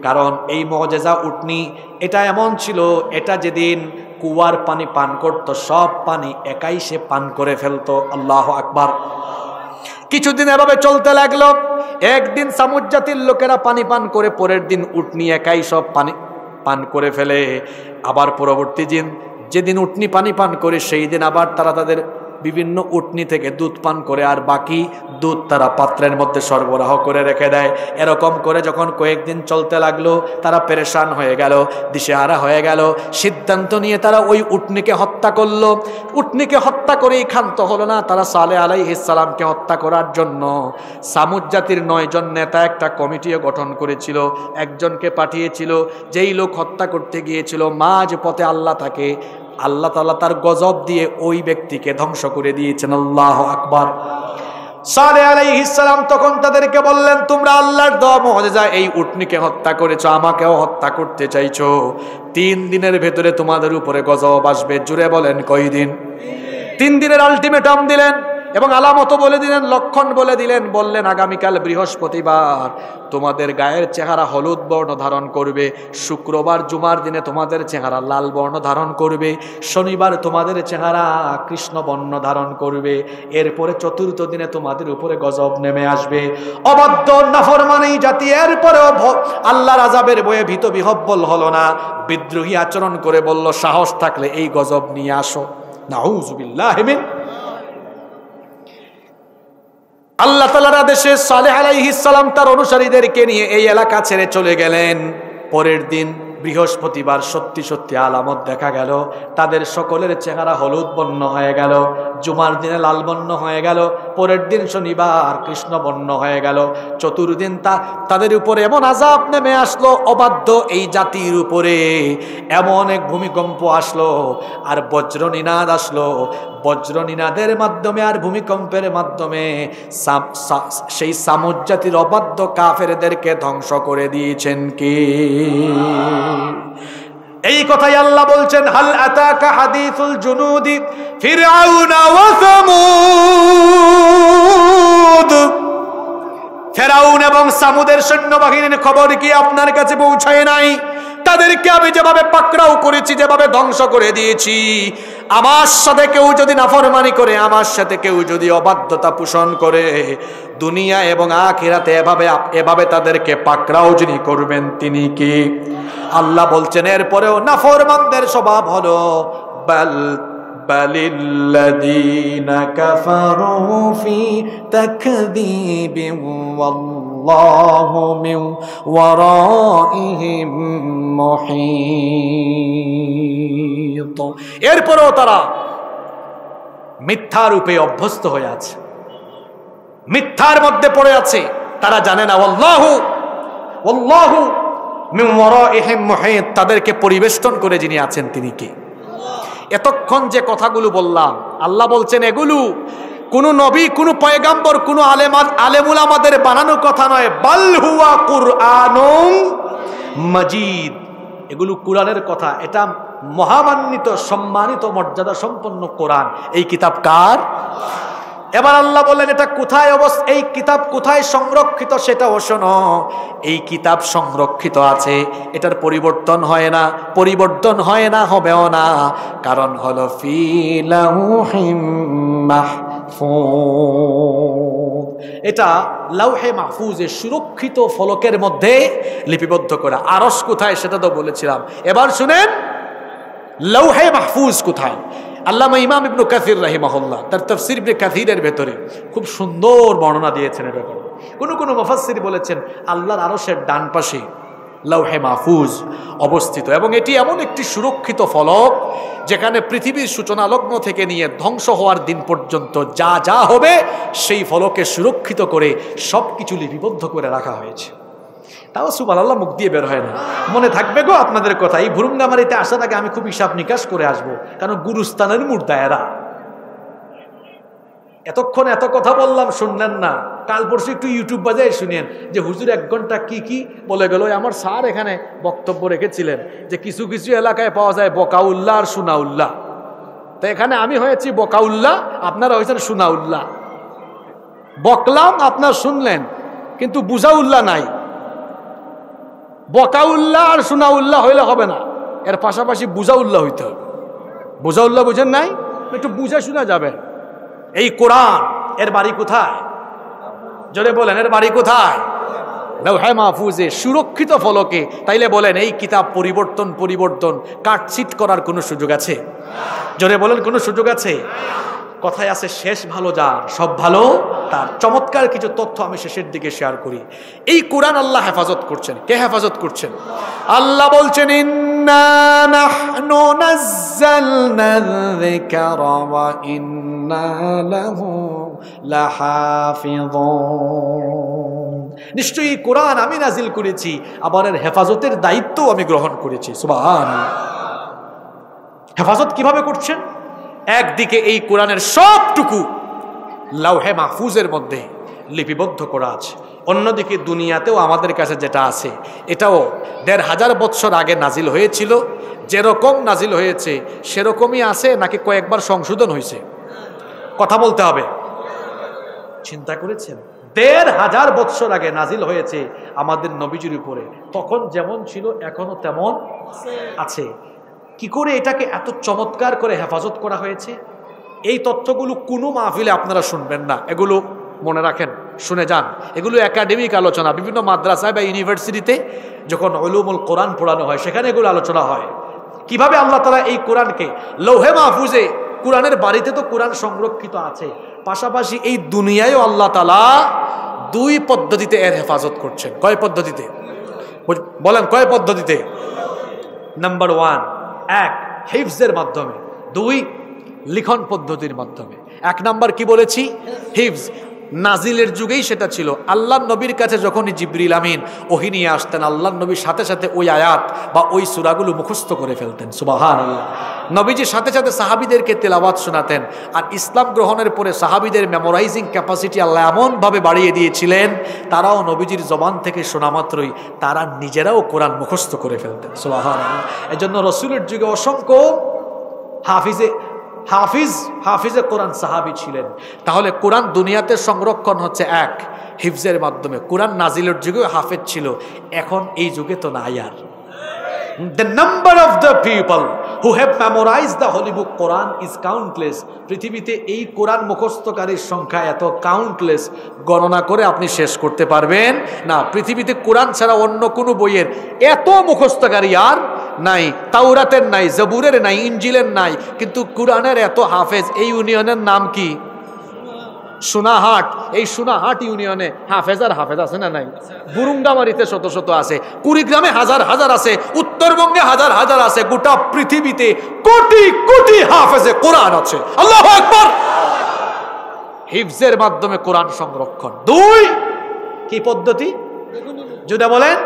Speaker 1: কারণ এই মুআজিজা উটনি এটা এমন ছিল, এটা যেদিন কুয়ার পানি পান করত সব পানি একাই সে পান করে ফেলতো। আল্লাহু আকবার। কিছুদিন এভাবে চলতে লাগলো। একদিন সামুদ জাতির লোকেরা পানি পান করে, পরের দিন উটনি একাই সব পানি পান করে ফেলে। আবার পরবর্তী দিন যেদিন উটনি পানি পান করে সেই দিন আবার তারা তাদের বিভিন্ন উটনি থেকে দুধ পান করে, আর বাকি দুধ তারা পাত্রের মধ্যে সরবরাহ করে রেখে দেয়। এরকম করে যখন কয়েকদিন চলতে লাগলো তারা পেরেশান হয়ে গেল, দিশেহারা হয়ে গেল। সিদ্ধান্ত নিয়ে তারা ওই উটনিকে হত্যা করলো। উটনিকে হত্যা করেই ক্ষান্ত হলো না, তারা সালেহ আলাইহিস সালামকে হত্যা করার জন্য সামুদ জাতির 9 জন নেতা একটা কমিটিও গঠন করেছিল। একজনকে পাঠিয়েছিল, যেই লোক হত্যা করতে গিয়েছিল মাঝ পথে আল্লাহ তাআলা তার গজব দিয়ে ওই ব্যক্তিকে ধ্বংস করে দিয়েছেন। আল্লাহু আকবার। সালেহ আলাইহিস সালাম তখন তাদেরকে বললেন তোমরা আল্লাহর দেওয়া মুআজিজা এই উটনিকে হত্যা করেছো, আমাকেও হত্যা করতে চাইছো, 3 দিনের ভেতরে তোমাদের উপরে গজব আসবে। জুড়ে বলেন কয়দিন? 3 দিনের আলটিমেটাম দিলেন এবং আলামত বলে দিলেন, লক্ষণ বলে দিলেন। বললেন আগামীকাল বৃহস্পতিবার তোমাদের গায়ের চেহারা হলুদ বর্ণ ধারণ করবে, শুক্রবার জুমার দিনে তোমাদের চেহারা লাল বর্ণ ধারণ করবে, শনিবার তোমাদের চেহারা কৃষ্ণ বর্ণ ধারণ করবে, এরপরে চতুর্থ দিনে তোমাদের উপরে গজব নেমে আসবে। অবাধ্য নাফরমানি জাতি এরপরেও আল্লাহর আযাবের ভয়ে ভীত বিহব্বল হলো না, বিদ্রোহী আচরণ করে বলল সাহস থাকলে এই গজব নিয়ে আসো। নাউযুবিল্লাহি মিন। আল্লাহ তাআলার আদেশে সালেহ আলাইহিস সালাম তার অনুসারীদেরকে নিয়ে এই এলাকা ছেড়ে চলে গেলেন। পরের দিন বৃহস্পতিবার সত্যি সত্যি আলামত দেখা গেল, তাদের সকলের চেহারা হলুদ বর্ণ হয়ে গেল, জুমার দিনে লাল বর্ণ হয়ে গেল, পরের দিন শনিবার কৃষ্ণ বর্ণ হয়ে গেল, চতুর্দিন তাদের উপরে এমন আযাব নেমে আসলো, অবাধ্য এই জাতির উপরে এমন এক ভূমিকম্প আসলো আর বজ্রনিনাদ আসলো। বজ্রনিনাদের মাধ্যমে আর ভূমিকম্পের মাধ্যমে সেই সামুদ জাতির অবাধ্য কাফেরদেরকে ধ্বংস করে দিয়েছেন কে? এই কথাই আল্লাহ বলছেন, হাল আতাকা হাদিসুল জুনুদি ফিরআউনা ওয়া সামুদ। ফেরাউন এবং সামুদের সৈন্যবাহিনীর খবর কি আপনার কাছে পৌঁছায় নাই? তাদেরকে আমি যেভাবে পাকড়াও করেছি, যেভাবে ধ্বংস করে দিয়েছি, আমার সাথে কেউ যদি নাফরমানি করে, আমার সাথে কেউ যদি অবাধ্যতা পোষণ করে, দুনিয়া এবং আখিরাতে এভাবে তাদেরকে পাকড়াও যিনি করবেন তিনি কি? আল্লাহ বলছেন এরপরেও নাফরমানদের স্বভাব হলো বালিল্লাযীনা কাফারু ফি তাকযীবিন ওয়াল্লাহু মিন ওয়ারাইহিম মুহীত। এরপরেও তারা মিথ্যা রূপে অভ্যস্ত হয়ে আছে, মিথ্যার মধ্যে পড়ে আছে। তারা জানে না ওয়াল্লাহু মিন ওয়ারাইহিম মুহীত, তাদেরকে পরিবেষ্টন করে যিনি আছেন তিনি কে? এতক্ষণ যে কথাগুলো বললাম, আল্লাহ বলছেন এগুলো কোনো নবী, কোনো পয়গাম্বর, কোনো আলেমুল আমাদের বানানো কথা নয়। বাল হুয়া কুরআনুম মাজিদ, এগুলো কোরআনের কথা। এটা মহামান্বিত, সম্মানিত, মর্যাদা সম্পন্ন কোরআন। এই কিতাব কার? এবার আল্লাহ বললেন এটা কোথায় এই কিতাব কোথায় সংরক্ষিত সেটাও শোনো। এই কিতাব সংরক্ষিত আছে, এটার পরিবর্তন হয় না, হবেও না। কারণ হলো ফি লাউহিম মাহফুজ, এটা লাউহে মাহফুজে সুরক্ষিত ফলকের মধ্যে লিপিবদ্ধ করা। আরশ কোথায় সেটা তো বলেছিলাম। এবার শুনেন লাউহে মাহফুজ কোথায়। আল্লামা ইমাম ইবনে কাসির রাহিমাহুল্লাহ তার তাফসীর ইবনে কাসিরের ভেতরে খুব সুন্দর বর্ণনা দিয়েছেন। এর ব্যাপারে কোন মুফাসসির বলেছেন আল্লাহর আরশের ডান পাশে লাউহে মাহফুজ অবস্থিত, এবং এটি এমন একটি সুরক্ষিত ফলক যেখানে পৃথিবীর সূচনা লগ্ন থেকে নিয়ে ধ্বংস হওয়ার দিন পর্যন্ত যা যা হবে সেই ফলকে সুরক্ষিত করে সবকিছু লিপিবদ্ধ করে রাখা হয়েছে। তাও সুবহানাল্লাহ মুখ দিয়ে বের হয় না। মনে থাকবে গো আপনাদের কথা। এই ভুরুঙ্গামারিতে আসার আগে আমি খুব হিসাব নিকাশ করে আসবো, কারণ গুরুস্থানের মুর্দা এরা। এতক্ষণ এত কথা বললাম, শুনলেন না। কাল পরশু একটু ইউটিউব বাজায় শুনেন যে হুজুর 1 ঘন্টা কি বলে গেল। আমার স্যার এখানে বক্তব্য রেখেছিলেন যে কিছু কিছু এলাকায় পাওয়া যায় বকাউল্লাহ আর সুনাউল্লাহ। তো এখানে আমি হয়েছি বকাউল্লাহ, আপনারা হয়েছেন সুনাউল্লাহ। বকলাম, আপনার শুনলেন, কিন্তু বুঝাউল্লাহ নাই। বকাউল্লাহ আর সুনাউল্লাহ হইলে হবে না, এর পাশাপাশি বুঝাউল্লাহ হইতে হবে। বুঝাউল্লাহ বুঝেন নাই? একটু বুঝে শোনা যাবে। এই কোরআন এর বাড়ি কোথায়? জোরে বলেন, এর বাড়ি কোথায়? লাউহে মাহফুজে সুরক্ষিত ফলকে। তাইলে বলেন এই কিতাব পরিবর্তন কাটছিট করার কোনো সুযোগ আছে? জোরে বলেন, কোনো সুযোগ আছে? কথায় আছে শেষ ভালো যার, সব ভালো তার। চমৎকার কিছু তথ্য আমি শেষের দিকে শেয়ার করি। এই কোরআন আল্লাহ হেফাজত করছেন। কে হেফাজত করছেন? আল্লাহ বলছেন ইন্না নাহনু নাযালনা যিকরা ওয়া ইন্না লাহু লাহাফিযুন। নিশ্চয়ই কোরআন আমি নাজিল করেছি, আবার এর হেফাজতের দায়িত্ব আমি গ্রহণ করেছি। সুবহানাল্লাহ। হেফাজত কিভাবে করছেন? একদিকে এই কোরআনের সবটুকু লাউহে মাহফুজের মধ্যে লিপিবদ্ধ করা আছে, অন্যদিকে দুনিয়াতেও আমাদের কাছে যেটা আছে এটাও ১৫০০ বৎসর আগে নাজিল হয়েছিল। যেরকম নাজিল হয়েছে সেরকমই আছে, নাকি কয়েকবার সংশোধন হয়েছে? কথা বলতে হবে। চিন্তা করেছেন ১৫০০ বৎসর আগে নাজিল হয়েছে আমাদের নবীজির উপরে, তখন যেমন ছিল এখনো তেমন আছে। কি করে এটাকে এত চমৎকার করে হেফাজত করা হয়েছে? এই তথ্যগুলো কোনো মাহফিলে আপনারা শুনবেন না। এগুলো মনে রাখেন, শুনে যান। এগুলো একাডেমিক আলোচনা, বিভিন্ন মাদ্রাসায় বা ইউনিভার্সিটিতে যখন উলুমুল কোরআন পড়ানো হয় সেখানে এগুলো আলোচনা হয়। কিভাবে আল্লাহ তাআলা এই কোরআনকে লৌহে মাহফুজে, কোরআনের বাড়িতে তো কোরআন সংরক্ষিত আছে, পাশাপাশি এই দুনিয়ায়ও আল্লাহ তাআলা 2 পদ্ধতিতে এর হেফাজত করছেন। কয় পদ্ধতিতে? বলেন, কয় পদ্ধতিতে? নাম্বার 1 এক হিফজের মাধ্যমে, 2 লিখন পদ্ধতির মাধ্যমে। 1 নাম্বার কি বলেছি? হিফজ। নাজিলের যুগেই সেটা ছিল। আল্লাহর নবীর কাছে যখনই জিবরিল আমিন ওহী নিয়ে আসতেন, আল্লাহর নবীর সাথে সাথে ওই আয়াত বা ওই সূরাগুলো মুখস্থ করে ফেলতেন। সুবহানাল্লাহ। নবীজির সাথে সাথে সাহাবীদেরকে তেলাওয়াত শোনাতেন। আর ইসলাম গ্রহণের পরে সাহাবীদের মেমোরাইজিং ক্যাপাসিটি আল্লাহ এমনভাবে বাড়িয়ে দিয়েছিলেন, তারাও নবীজির জবান থেকে শোনা মাত্রই তারা নিজেরাও কোরআন মুখস্থ করে ফেলতেন। সুবহানাল্লাহ। এজন্য রাসূলের যুগে অসংখ্য হাফিজে কোরআন সাহাবী ছিলেন। তাহলে কোরআন দুনিয়াতে সংরক্ষণ হচ্ছে এক হিফজের মাধ্যমে। কোরআন নাজিলের যুগে হাফেজ ছিল, এখন এই যুগে তো নাই আর। The number of the people who have memorized the holy book Quran is countless. পৃথিবীতে এই কোরআন মুখস্থকারীর সংখ্যা এত কাউন্টলেস, গণনা করে আপনি শেষ করতে পারবেন না। পৃথিবীতে কোরআন ছাড়া অন্য কোনো বইয়ের এত মুখস্থকারী আর নাই। তাওরাতের নাই, জবুরের নাই, ইনজিলের নাই, কিন্তু কোরআনের এত হাফেজ। এই ইউনিয়নের নাম কি? সোনাহাট। এই সোনাহাট ইউনিয়নে হাফেজ আর হাফেজ আছে না নাই? বুরুঙ্গামারিতে শত শত আছে, কুড়িগ্রামে হাজার হাজার আছে, উত্তরবঙ্গে হাজার হাজার আছে, গোটা পৃথিবীতে কোটি কোটি হাফেজে কোরআন আছে। আল্লাহু আকবার। হিফজের মাধ্যমে কোরআন সংরক্ষণ। 2 কি পদ্ধতি? যদি বলেন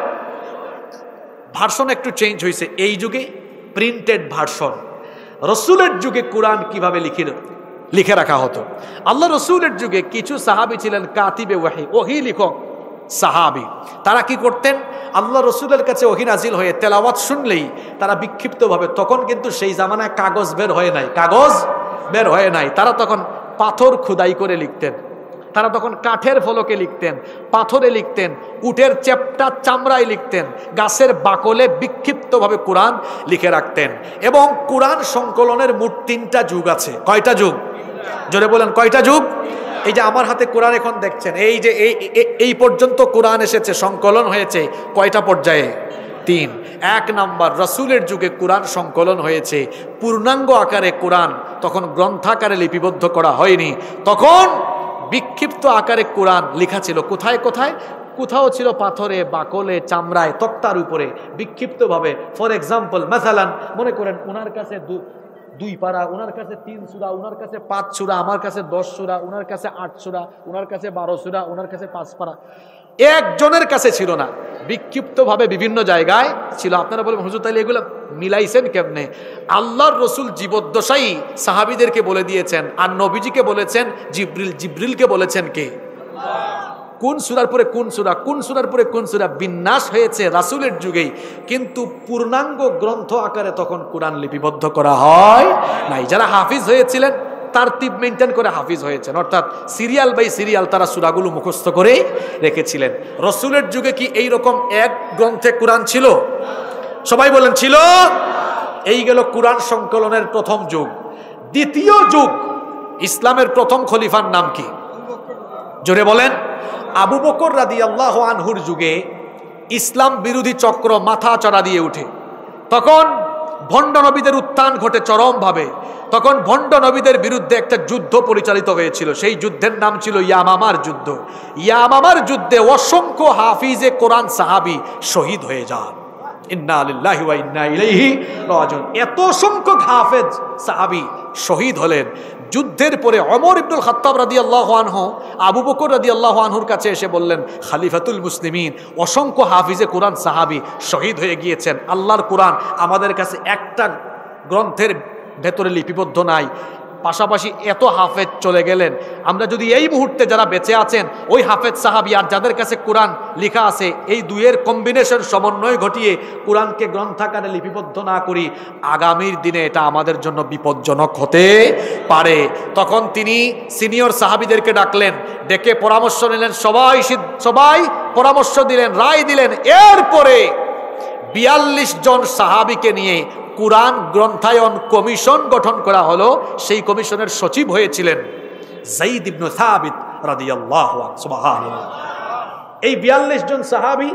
Speaker 1: ভার্সন একটু চেঞ্জ হয়েছে এই যুগে, প্রিন্টেড ভার্সন। রাসূলের যুগে কোরআন কিভাবে লিখে রাখা হতো? আল্লাহ রসুলের যুগে কিছু সাহাবী ছিলেন কাতিবে ওয়াহি, ওহী লিখক সাহাবী। তারা কি করতেন? আল্লাহ রসুলের কাছে ওহী নাজিল হয়ে তেলাওয়াত শুনলেই তারা বিক্ষিপ্তভাবে, তখন কিন্তু সেই জামানায় কাগজ বের হয়ে নাই, তারা তখন পাথর খোদাই করে লিখতেন। তারা তখন কাঠের ফলকে লিখতেন, পাথরে লিখতেন, উটের চেপটা চামড়ায় লিখতেন, গাছের বাকলে বিক্ষিপ্তভাবে কোরআন লিখে রাখতেন। এবং কোরআন সংকলনের মোট 3টা যুগ আছে। কয়টা যুগ? জোরে বলেন, কয়টা যুগ? এই যে আমার হাতে কোরআন এখন দেখছেন, এই যে এই পর্যন্ত কোরআন এসেছে, সংকলন হয়েছে কয়টা পর্যায়ে? 3। 1 নাম্বার, রাসূলের যুগে কোরআন সংকলন হয়েছে পূর্ণাঙ্গ আকারে। কোরআন তখন গ্রন্থাকারে লিপিবদ্ধ করা হয়নি, তখন বিক্ষিপ্ত আকারে কোরআন লেখা ছিল। কোথায় কোথায়? কোথাও ছিল পাথরে, বাকলে, চামড়ায়, তক্তার উপরে বিক্ষিপ্তভাবে। ফর এক্সাম্পল, মাসালান মনে করেন ওনার কাছে 2 পারা, ওনার কাছে 3 সূরা, ওনার কাছে 5 সূরা, আমার কাছে 10 সূরা, ওনার কাছে 8 সূরা, ওনার কাছে 12 সূরা, ওনার কাছে 5 পারা। একজনের কাছে ছিল না, বিক্ষিপ্তভাবে বিভিন্ন জায়গায় ছিল। আপনারা বলবেন হুজুর তাইলে এগুলো মিলাইছেন কেমনে? আল্লাহর রসুল জীবদ্দশাই সাহাবীদেরকে বলে দিয়েছেন, আর নবীজিকে বলেছেন জিবরিলকে বলেছেন কে? কোন সূরার পরে কোন সূরা, কোন সূরার পরে কোন সূরা বিন্যাস হয়েছে রাসূলের যুগেই, কিন্তু পূর্ণাঙ্গ গ্রন্থ আকারে তখন কোরআন লিপিবদ্ধ করা হয় নাই। যারা হাফিজ হয়েছিলেন তারতিব মেনটেন করে হাফিজ হয়েছেন, অর্থাৎ সিরিয়াল বাই সিরিয়াল তারা সূরাগুলো মুখস্থ করে রেখেছিলেন। রাসূলের যুগে কি এই রকম এক গ্রন্থে কোরআন ছিল? সবাই বলেন ছিল। এই গেল কোরআন সংকলনের প্রথম যুগ। দ্বিতীয় যুগ, ইসলামের প্রথম খলিফার নাম কি? জোরে বলেন। আবু বকর রাদিয়াল্লাহু আনহুর যুগে ইসলাম বিরোধী চক্র মাথা চড়া দিয়ে উঠে। তখন ভণ্ড নবীদের উত্থান ঘটে চরমভাবে। তখন ভণ্ড নবীদের বিরুদ্ধে একটা যুদ্ধ পরিচালিত হয়েছিল, সেই যুদ্ধের নাম ছিল ইয়ামামার যুদ্ধ। ইয়ামামার যুদ্ধে অসংখ্য হাফিজে কোরআন সাহাবী শহীদ হয়ে যান। ইন্না লিল্লাহি ওয়া ইন্না ইলাইহি রাজিউন। এত সংখ্যক হাফেজ সাহাবী শহীদ হলেন। যুদ্ধের পরে ওমর ইবনুল খাত্তাব রাদিয়াল্লাহু আনহু আবু বকর রাদিয়াল্লাহু আনহুর কাছে এসে বললেন, খলিফাতুল মুসলিমিন, অসংখ্য হাফিজে কোরআন সাহাবী শহীদ হয়ে গিয়েছেন, আল্লাহর কোরআন আমাদের কাছে একটা গ্রন্থের ভেতরে লিপিবদ্ধ নাই, পাশাপাশি এত হাফেজ চলে গেলেন। আমরা যদি এই মুহূর্তে যারা বেঁচে আছেন ওই হাফেজ সাহাবী আর যাদের কাছে কোরআন লেখা আছে, এই দুইয়ের কম্বিনেশন সমন্বয় ঘটিয়ে কোরআনকে গ্রন্থাকারে লিপিবদ্ধ না করি, আগামীর দিনে এটা আমাদের জন্য বিপজ্জনক হতে পারে। তখন তিনি সিনিয়র সাহাবীদেরকে ডাকলেন, ডেকে পরামর্শ নিলেন, সবাই পরামর্শ দিলেন, রায় দিলেন। এরপরে 42 জন সাহাবীকে নিয়ে কুরআন গ্রন্থায়ন কমিশন গঠন করা হলো। সেই কমিশনের সচিব হয়েছিলেন যায়েদ ইবনে সাবিত রাদিয়াল্লাহু আনহু। সুবহানাল্লাহ। এই 42 জন সাহাবী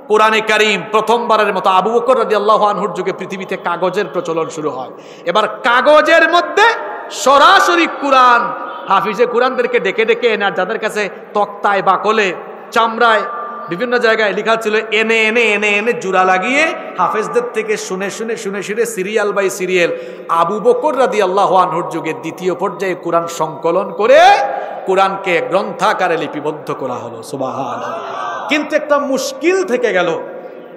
Speaker 1: কোরআনে কারীম প্রথমবারের মতো আবু বকর রাদিয়াল্লাহু আনহুর যুগে পৃথিবীতে কাগজের প্রচলন শুরু হয়। এবার কাগজের মধ্যে সরাসরি কোরআন হাফিজে কোরআনদেরকে ডেকে ডেকে এনে, যাদের কাছে তক্তায়, বাকলে, চামড়ায়, বিভিন্ন জায়গায় লেখা ছিল এনে এনে এনে এনে জোড়া লাগিয়ে হাফেজদের থেকে শুনে শুনে শুনে শুনে serial by serial Abu Bakr রাদিয়াল্লাহু আনহুর যুগে দ্বিতীয় পর্যায়ে কোরআন সংকলন করে কোরআনকে গ্রন্থাকারে লিপিবদ্ধ করা হলো। সুবহানাল্লাহ। কিন্তু একটা মুশকিল থেকে গেল।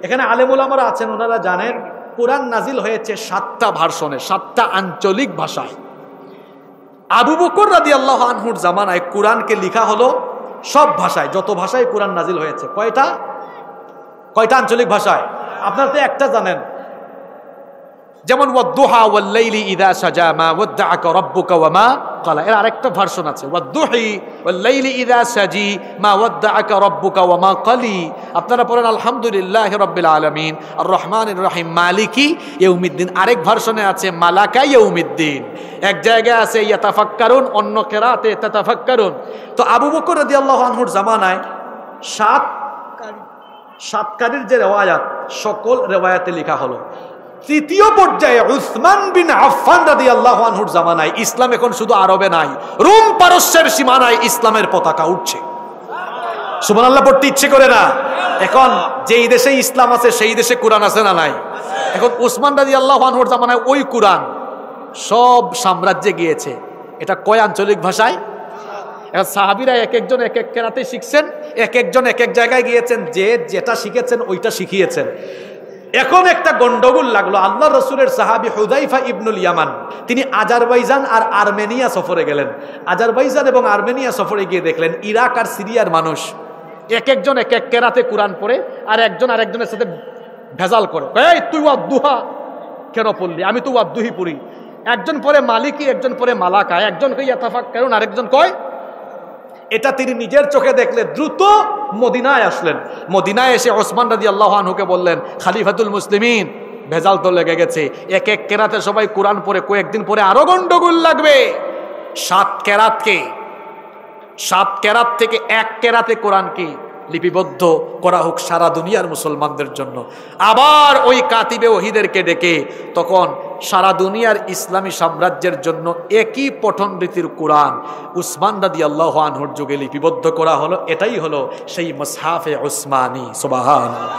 Speaker 1: এখানে আলেম ওলামারা আছেন, ওনারা জানেন কোরআন নাজিল হয়েছে 7টা ভার্সনে, 7টা আঞ্চলিক ভাষায়। আবু বকর রাদিয়াল্লাহু আনহুর জামানায় কোরআনকে লেখা হলো সব ভাষায়, যত ভাষায় কোরআন নাজিল হয়েছে। কয়টা আঞ্চলিক ভাষায়? আপনারা তো একটা জানেন, যেমন ওয়াদ্দুহা ওয়াল-লাইলি ইযা সাজা মা ওয়াদ্দাআকা রাব্বুকা ওয়া মা ক্বালা। এর আরেকটা ভার্সন আছে, ওয়াদ্দুহি ওয়াল-লাইলি ইযা সাজি মা ওয়াদ্দাআকা রাব্বুকা ওয়া মা ক্বালি। আপনারা পড়েন আলহামদুলিল্লাহি রাব্বিল আলামিন আর রহমানির রহিম মালিকি ইয়াউমিদ্দিন। আরেক ভার্সনে আছে মালাকা ইয়াউমিদ্দিন। এক জায়গায় আছে ইয়াতাফাক্কারুন, অন্য কিরাতে তাতাফাক্কারুন। তো আবু বকর রাদিয়াল্লাহু আনহুর জামানায় সাত কারির যে রিওয়ায়াত, সকল রিওয়ায়াতে লেখা হলো। তৃতীয় পর্যায়ে উসমান বিন আফফান রাদিয়াল্লাহু আনহুর জামানায়, ইসলাম এখন শুধু আরবে নাই, রোম পারস্যের সীমানায় ইসলামের পতাকা উঠছে। সুবহানাল্লাহ পড়তে ইচ্ছে করে না? এখন যেই দেশে ইসলাম আছে সেই দেশে কোরআন আছে না নাই? এখন উসমান রাদিয়াল্লাহু আনহুর জামানায় ওই কোরআন সব সাম্রাজ্যে গিয়েছে। এটা কয় আঞ্চলিক ভাষায়? এখন সাহাবীরা এক একজন এক এক কেরাতে শিখছেন, এক একজন এক এক জায়গায় গিয়েছেন, যে যেটা শিখেছেন ওইটা শিখিয়েছেন। এখন একটা গন্ডগোল লাগলো। আল্লাহ রসুলের সাহাবী হুযাইফা ইবনুল ইয়ামান, তিনি আজারবাইজান আর আর্মেনিয়া সফরে গেলেন। আজারবাইজান এবং আর্মেনিয়া সফরে গিয়ে দেখলেন ইরাক আর সিরিয়ার মানুষ এক একজন এক এক কেরাতে কোরআন পড়ে, আর একজন আরেকজনের সাথে ভেজাল করে, এই তুই ওয়াদ্দুহা কেন পড়লি? আমি তো ওয়াদ্দুহি পড়ি। একজন পড়ে মালিকি, একজন পড়ে মালাকা, একজন কই ইয়াতাফাক্কারুন, আরেকজন কয়। এটা তিনি নিজের চোখে দেখলে দ্রুত মদিনায় আসলেন। মদিনায় এসে ওসমান রাদিয়াল্লাহু আনহুকে বললেন, খালিফাতুল মুসলিমিন, ভেজাল তো লেগে গেছে, এক এক কেরাতে সবাই কোরআন পড়ে, কয়েকদিন পরে আরো গন্ডগোল লাগবে। 7 কেরাত থেকে এক কেরাতে কোরআনকে লিপিবদ্ধ করা হোক সারা দুনিয়ার মুসলমানদের জন্য। আবার ওই কাতিবে ওহীদেরকে ডেকে তখন সারা দুনিয়ার ইসলামী সাম্রাজ্যের জন্য একই পঠন রীতির কোরআন উসমান রাদিয়াল্লাহু আনহুর যুগে লিপিবদ্ধ করা হলো। এটাই হলো সেই মুসহাফে উসমানী। সুবহানাল্লাহ।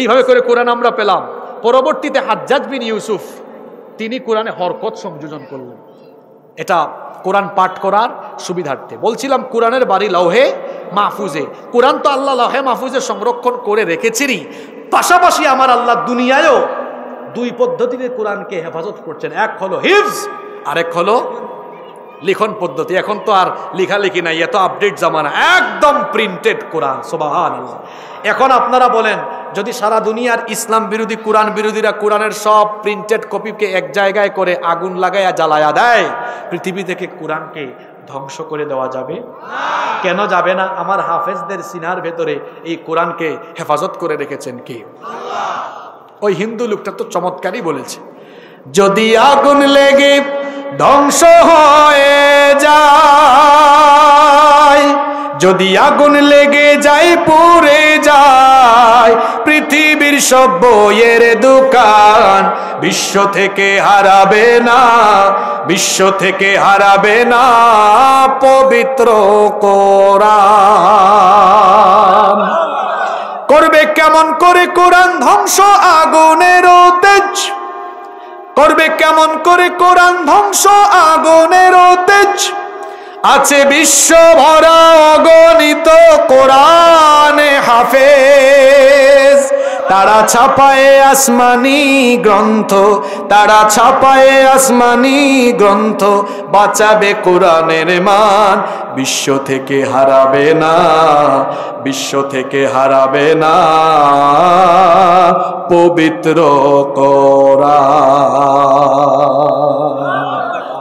Speaker 1: এইভাবে করে কোরআন আমরা পেলাম। পরবর্তীতে হাজ্জাজ বিন ইউসুফ তিনি কোরআনে হরকত সংযোজন করলেন, এটা কোরআন পাঠ করার সুবিধার্থে। বলছিলাম কোরআনের বাড়ি লৌহে মাহফুজে। কোরআন তো আল্লাহ লৌহে মাহফুজে সংরক্ষণ করে রেখেছিনি, পাশাপাশি আমার আল্লাহ দুনিয়ায়ও 2 পদ্ধতিতে কোরআনকে হেফাজত করছেন। এক হলো হিফজ, আরেক হলো লিখন পদ্ধতি। এখন তো আর লেখালেখি নাই, এত আপডেট জামানা, একদম প্রিন্টেড কোরআন। সুবহানাল্লাহ। এখন আপনারা বলেন, যদি সারা দুনিয়ার ইসলাম বিরোধী কোরআন বিরোধীরা কোরআনের সব প্রিন্টেড কপিকে এক জায়গায় করে আগুন লাগায়া জ্বালায়া দেয়, পৃথিবী থেকে কোরআনকে ধ্বংস করে দেওয়া যাবে? কেন যাবে না? আমার হাফেজদের সিনার ভেতরে এই কোরআনকে হেফাজত করে রেখেছেন কে? ওই হিন্দু লোকটা তো চমৎকারই বলেছে, যদি আগুন লেগে ধ্বংস হয়ে যায়, যদি আগুন লেগে যায় পুড়ে যায় পৃথিবীর সব বইয়ের দোকান, বিশ্ব থেকে হারাবে না, বিশ্ব থেকে হারাবে না পবিত্র কোরআন। করবে কেমন করে কোরআন ধ্বংস আগুনের তেজ, করবে কেমন করে কোরআন ধ্বংস আগুনের তেজ, আছে বিশ্ব ভরা অগণিত কোরআনে হাফেজ। তারা ছাপায়ে আসমানি গ্রন্থ, তারা ছাপায়ে আসমানি গ্রন্থ, বাঁচাবে কোরআনের মান, বিশ্ব থেকে হারাবে না, বিশ্ব থেকে হারাবে না পবিত্র কোরআন।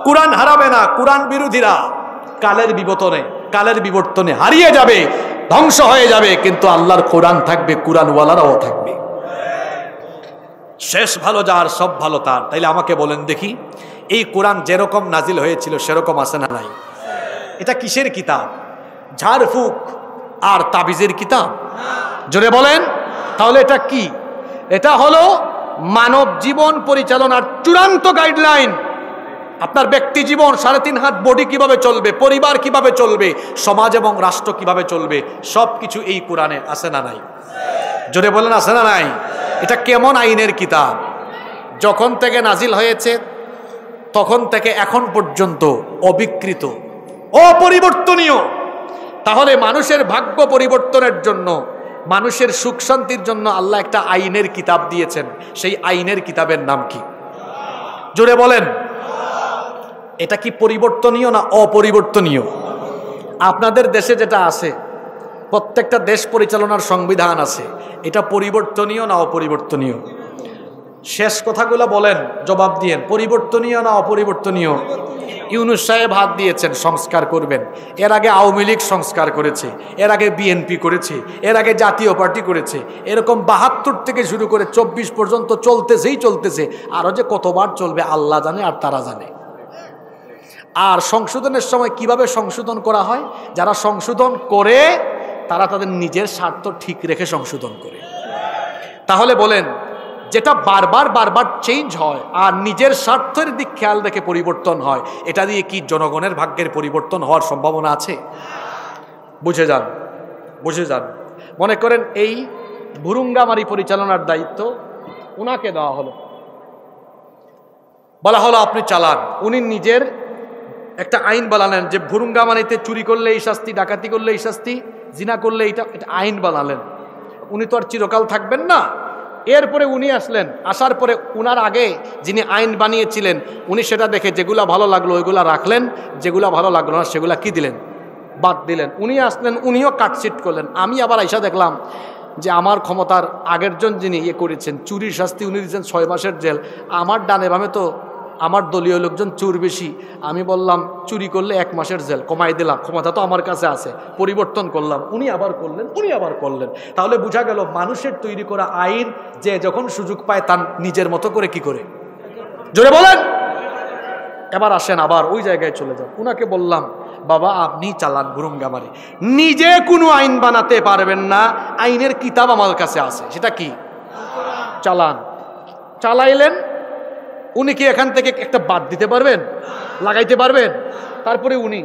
Speaker 1: কোরআন হারাবে না। কোরআন বিরোধীরা কালের বিবর্তনে হারিয়ে যাবে, ধ্বংস হয়ে যাবে, কিন্তু আল্লাহর কোরআন থাকবে, কোরআনওয়ালারাও থাকবে। শেষ ভালো যার, সব ভালো তার। তাইলে আমাকে বলেন দেখি, এই কোরআন যেরকম নাজিল হয়েছিল সেরকম আছে না নাই? এটা কিসের কিতাব? ঝাড়ফুঁক আর তাবিজের কিতাব? জোরে বলেন। তাহলে এটা কি? এটা হলো মানব জীবন পরিচালনার চূড়ান্ত গাইডলাইন। আপনার ব্যক্তি জীবন 3.5 হাত বডি কিভাবে চলবে, পরিবার কিভাবে চলবে, সমাজ এবং রাষ্ট্র কিভাবে চলবে, সবকিছু এই কোরআনে আছে না নাই? জোরে বলেন আছে না নাই? এটা কেমন আইনের কিতাব! যখন থেকে নাজিল হয়েছে তখন থেকে এখন পর্যন্ত অবিকৃত, অপরিবর্তনীয়। তাহলে মানুষের ভাগ্য পরিবর্তনের জন্য, মানুষের সুখ শান্তির জন্য আল্লাহ একটা আইনের কিতাব দিয়েছেন। সেই আইনের কিতাবের নাম কি? জোরে বলেন। এটা কি পরিবর্তনীয় না অপরিবর্তনীয়? আপনাদের দেশে যেটা আছে, প্রত্যেকটা দেশ পরিচালনার সংবিধান আছে, এটা পরিবর্তনীয় না অপরিবর্তনীয়? শেষ কথাগুলো বলেন, জবাব দিয়েন, পরিবর্তনীয় না অপরিবর্তনীয়? ইউনূস সাহেব হাত দিয়েছেন সংস্কার করবেন, এর আগে আওয়ামী লীগ সংস্কার করেছে, এর আগে বিএনপি করেছে, এর আগে জাতীয় পার্টি করেছে, এরকম 72 থেকে শুরু করে 24 পর্যন্ত চলতেছে। আরও যে কতবার চলবে আল্লাহ জানে আর তারা জানে। আর সংশোধনের সময় কিভাবে সংশোধন করা হয়, যারা সংশোধন করে তারা তাদের নিজের স্বার্থ ঠিক রেখে সংশোধন করে। তাহলে বলেন, যেটা বারবার চেঞ্জ হয় আর নিজের স্বার্থের দিক খেয়াল রেখে পরিবর্তন হয়, এটা দিয়ে কি জনগণের ভাগ্যের পরিবর্তন হওয়ার সম্ভাবনা আছে? বুঝে যান। মনে করেন এই ভুরুঙ্গামারি পরিচালনার দায়িত্ব উনাকে দেওয়া হলো, বলা হলো আপনি চালান। উনি নিজের একটা আইন বানালেন যে ভুরুঙ্গামারিতে চুরি করলে এই শাস্তি, ডাকাতি করলে এই শাস্তি, জিনা করলে এটা আইন বানালেন। উনি তো আর চিরকাল থাকবেন না। এরপরে উনি আসলেন, আসার পরে উনার আগে যিনি আইন বানিয়েছিলেন উনি সেটা দেখে যেগুলা ভালো লাগলো ওইগুলা রাখলেন, যেগুলা ভালো লাগলো না সেগুলা কি দিলেন? বাদ দিলেন। উনি আসলেন, উনিও কাটছিট করলেন। আমি আবার আইসা দেখলাম যে আমার ক্ষমতার আগের জন যিনি করেছেন, চুরির শাস্তি উনি দিচ্ছেন 6 মাসের জেল। আমার ডানে বামে তো আমার দলীয় লোকজন চোর বেশি, আমি বললাম চুরি করলে 1 মাসের জেল কমাই দিলাম, ক্ষমতা তো আমার কাছে আছে, পরিবর্তন করলাম। উনি আবার করলেন। তাহলে বোঝা গেল মানুষের তৈরি করা আইন যে যখন সুযোগ পায় তার নিজের মতো করে কি করে। জোরে বলেন। এবার আসেন, আবার ওই জায়গায় চলে যান। উনাকে বললাম, বাবা আপনি চালান ভুরুঙ্গামারি, নিজে কোনো আইন বানাতে পারবেন না, আইনের কিতাব আমার কাছে আছে, সেটা কি? চালান। চালাইলেন। উনি কি এখান থেকে একটা বাদ দিতে পারবেন, লাগাইতে পারবেন? তারপরে উনি,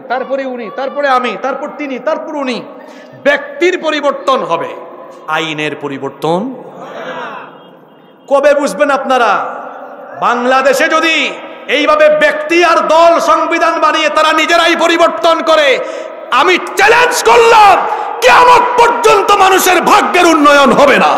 Speaker 1: তারপরে আমি, তারপর তিনি, তারপর উনি। ব্যক্তির পরিবর্তন হবে, আইনের পরিবর্তন কবে বুঝবেন আপনারা? বাংলাদেশে যদি এইভাবে ব্যক্তি আর দল সংবিধান বানিয়ে তারা নিজেরাই পরিবর্তন করে, আমি চ্যালেঞ্জ করলাম কিয়ামত পর্যন্ত মানুষের ভাগ্যের উন্নয়ন হবে না।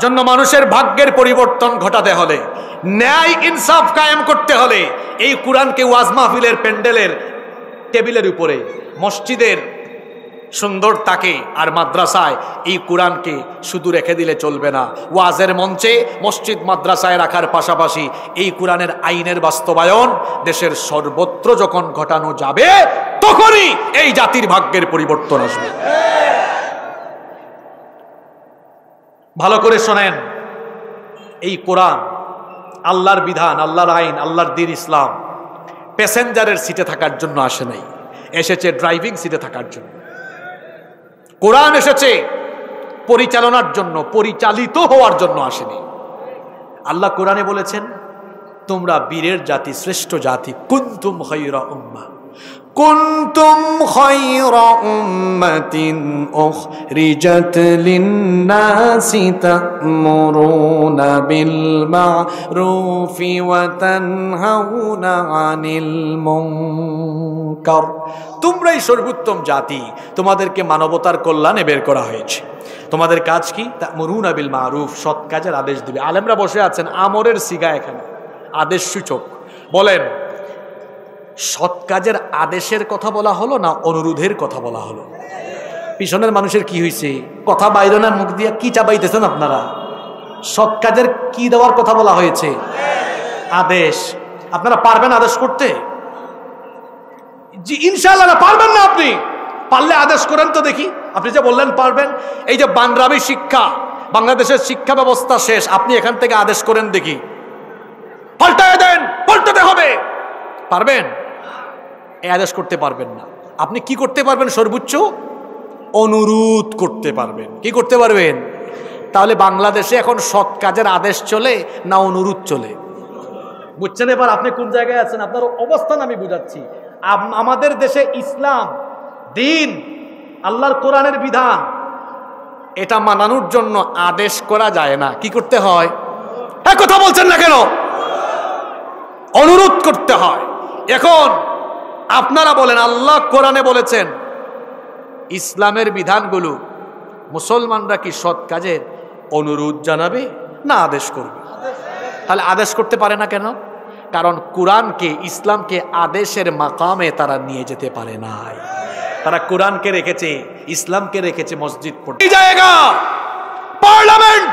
Speaker 1: জন্য মানুষের ভাগ্যের পরিবর্তন ঘটাতে হলে, ন্যায় ইনসাফ কায়েম করতে হলে এই কোরআনকে ওয়াজ মাহফিলের প্যান্ডেলের টেবিলের উপরে, মসজিদের সুন্দর তাকে আর মাদ্রাসায় এই কোরআনকে শুধু রেখে দিলে চলবে না। ওয়াজের মঞ্চে, মসজিদ মাদ্রাসায় রাখার পাশাপাশি এই কোরআনের আইনের বাস্তবায়ন দেশের সর্বত্র যখন ঘটানো যাবে তখনই এই জাতির ভাগ্যের পরিবর্তন আসবে। ভালো করে শোনেন, এই কোরআন, আল্লাহর বিধান, আল্লাহর আইন, আল্লাহর দ্বীন ইসলাম প্যাসেঞ্জারের সিটে থাকার জন্য আসে নাই, এসেছে ড্রাইভিং সিটে থাকার জন্য। কোরআন এসেছে পরিচালনার জন্য, পরিচালিত হওয়ার জন্য আসেনি। আল্লাহ কোরআনে বলেছেন, তোমরা বীরের জাতি, শ্রেষ্ঠ জাতি। কুনতুম খায়রা উম্মাহ,
Speaker 2: কুনতুম খায়রা উম্মাতিন উখরিজাত লিন-নাসি তা'মুরুনা বিল মা'রুফি ওয়া তানহাউনা আনিল মুনকার। তোমরাই সর্বোত্তম জাতি, তোমাদেরকে মানবতার কল্যাণে বের করা হয়েছে। তোমাদের কাজ কি? তা'মুরুনা বিল মা'রুফ, সৎ কাজের আদেশ দিবে। আলেমরা বসে আছেন, আমরের সিগা এখানে, আদেশ সূচক। বলেন, সৎ কাজের আদেশের কথা বলা হলো না অনুরোধের কথা বলা হলো? পিছনের মানুষের কি হয়েছে? কথা বাইরে না, মুখ দিয়ে কি চাবাইতেছেন আপনারা? সৎ কাজের কি দেওয়ার কথা বলা হয়েছে? আদেশ। আপনারা পারবেন আদেশ করতে? জি ইনশাআল্লাহ পারবেন না। আপনি পারলে আদেশ করেন তো দেখি। আপনি যে বললেন পারবেন, এই যে বানরাবি শিক্ষা, বাংলাদেশের শিক্ষা ব্যবস্থা শেষ, আপনি এখান থেকে আদেশ করেন দেখি। পাল্টায় দেন,
Speaker 1: পারবেন? এই আদেশ করতে পারবেন না। আপনি কি করতে পারবেন? সর্বোচ্চ অনুরোধ করতে পারবেন। কি করতে পারবেন? তাহলে বাংলাদেশে এখন সৎ কাজের আদেশ চলে না অনুরোধ চলে? বুঝছেন এবার আপনি কোন জায়গায় আছেন? আপনার অবস্থান আমি বুঝাচ্ছি। আমাদের দেশে ইসলাম দিন, আল্লাহর কোরআনের বিধান, এটা মানানোর জন্য আদেশ করা যায় না। কি করতে হয়? হ্যাঁ, কথা বলছেন না কেন? অনুরোধ করতে হয়। এখন আপনারা বলেন, আল্লাহ কোরআনে বলেছেন ইসলামের বিধানগুলো, মুসলমানরা কি সৎ কাজের অনুরোধ জানাবে না আদেশ করবে? তাহলে আদেশ করতে পারে না কেন? কারণ কোরআনকে, ইসলামকে আদেশের মাকামে তারা নিয়ে যেতে পারে নাই। তারা কোরআনকে রেখেছে, ইসলামকে রেখেছে মসজিদ পর্যন্ত। এই জায়গা পার্লামেন্ট,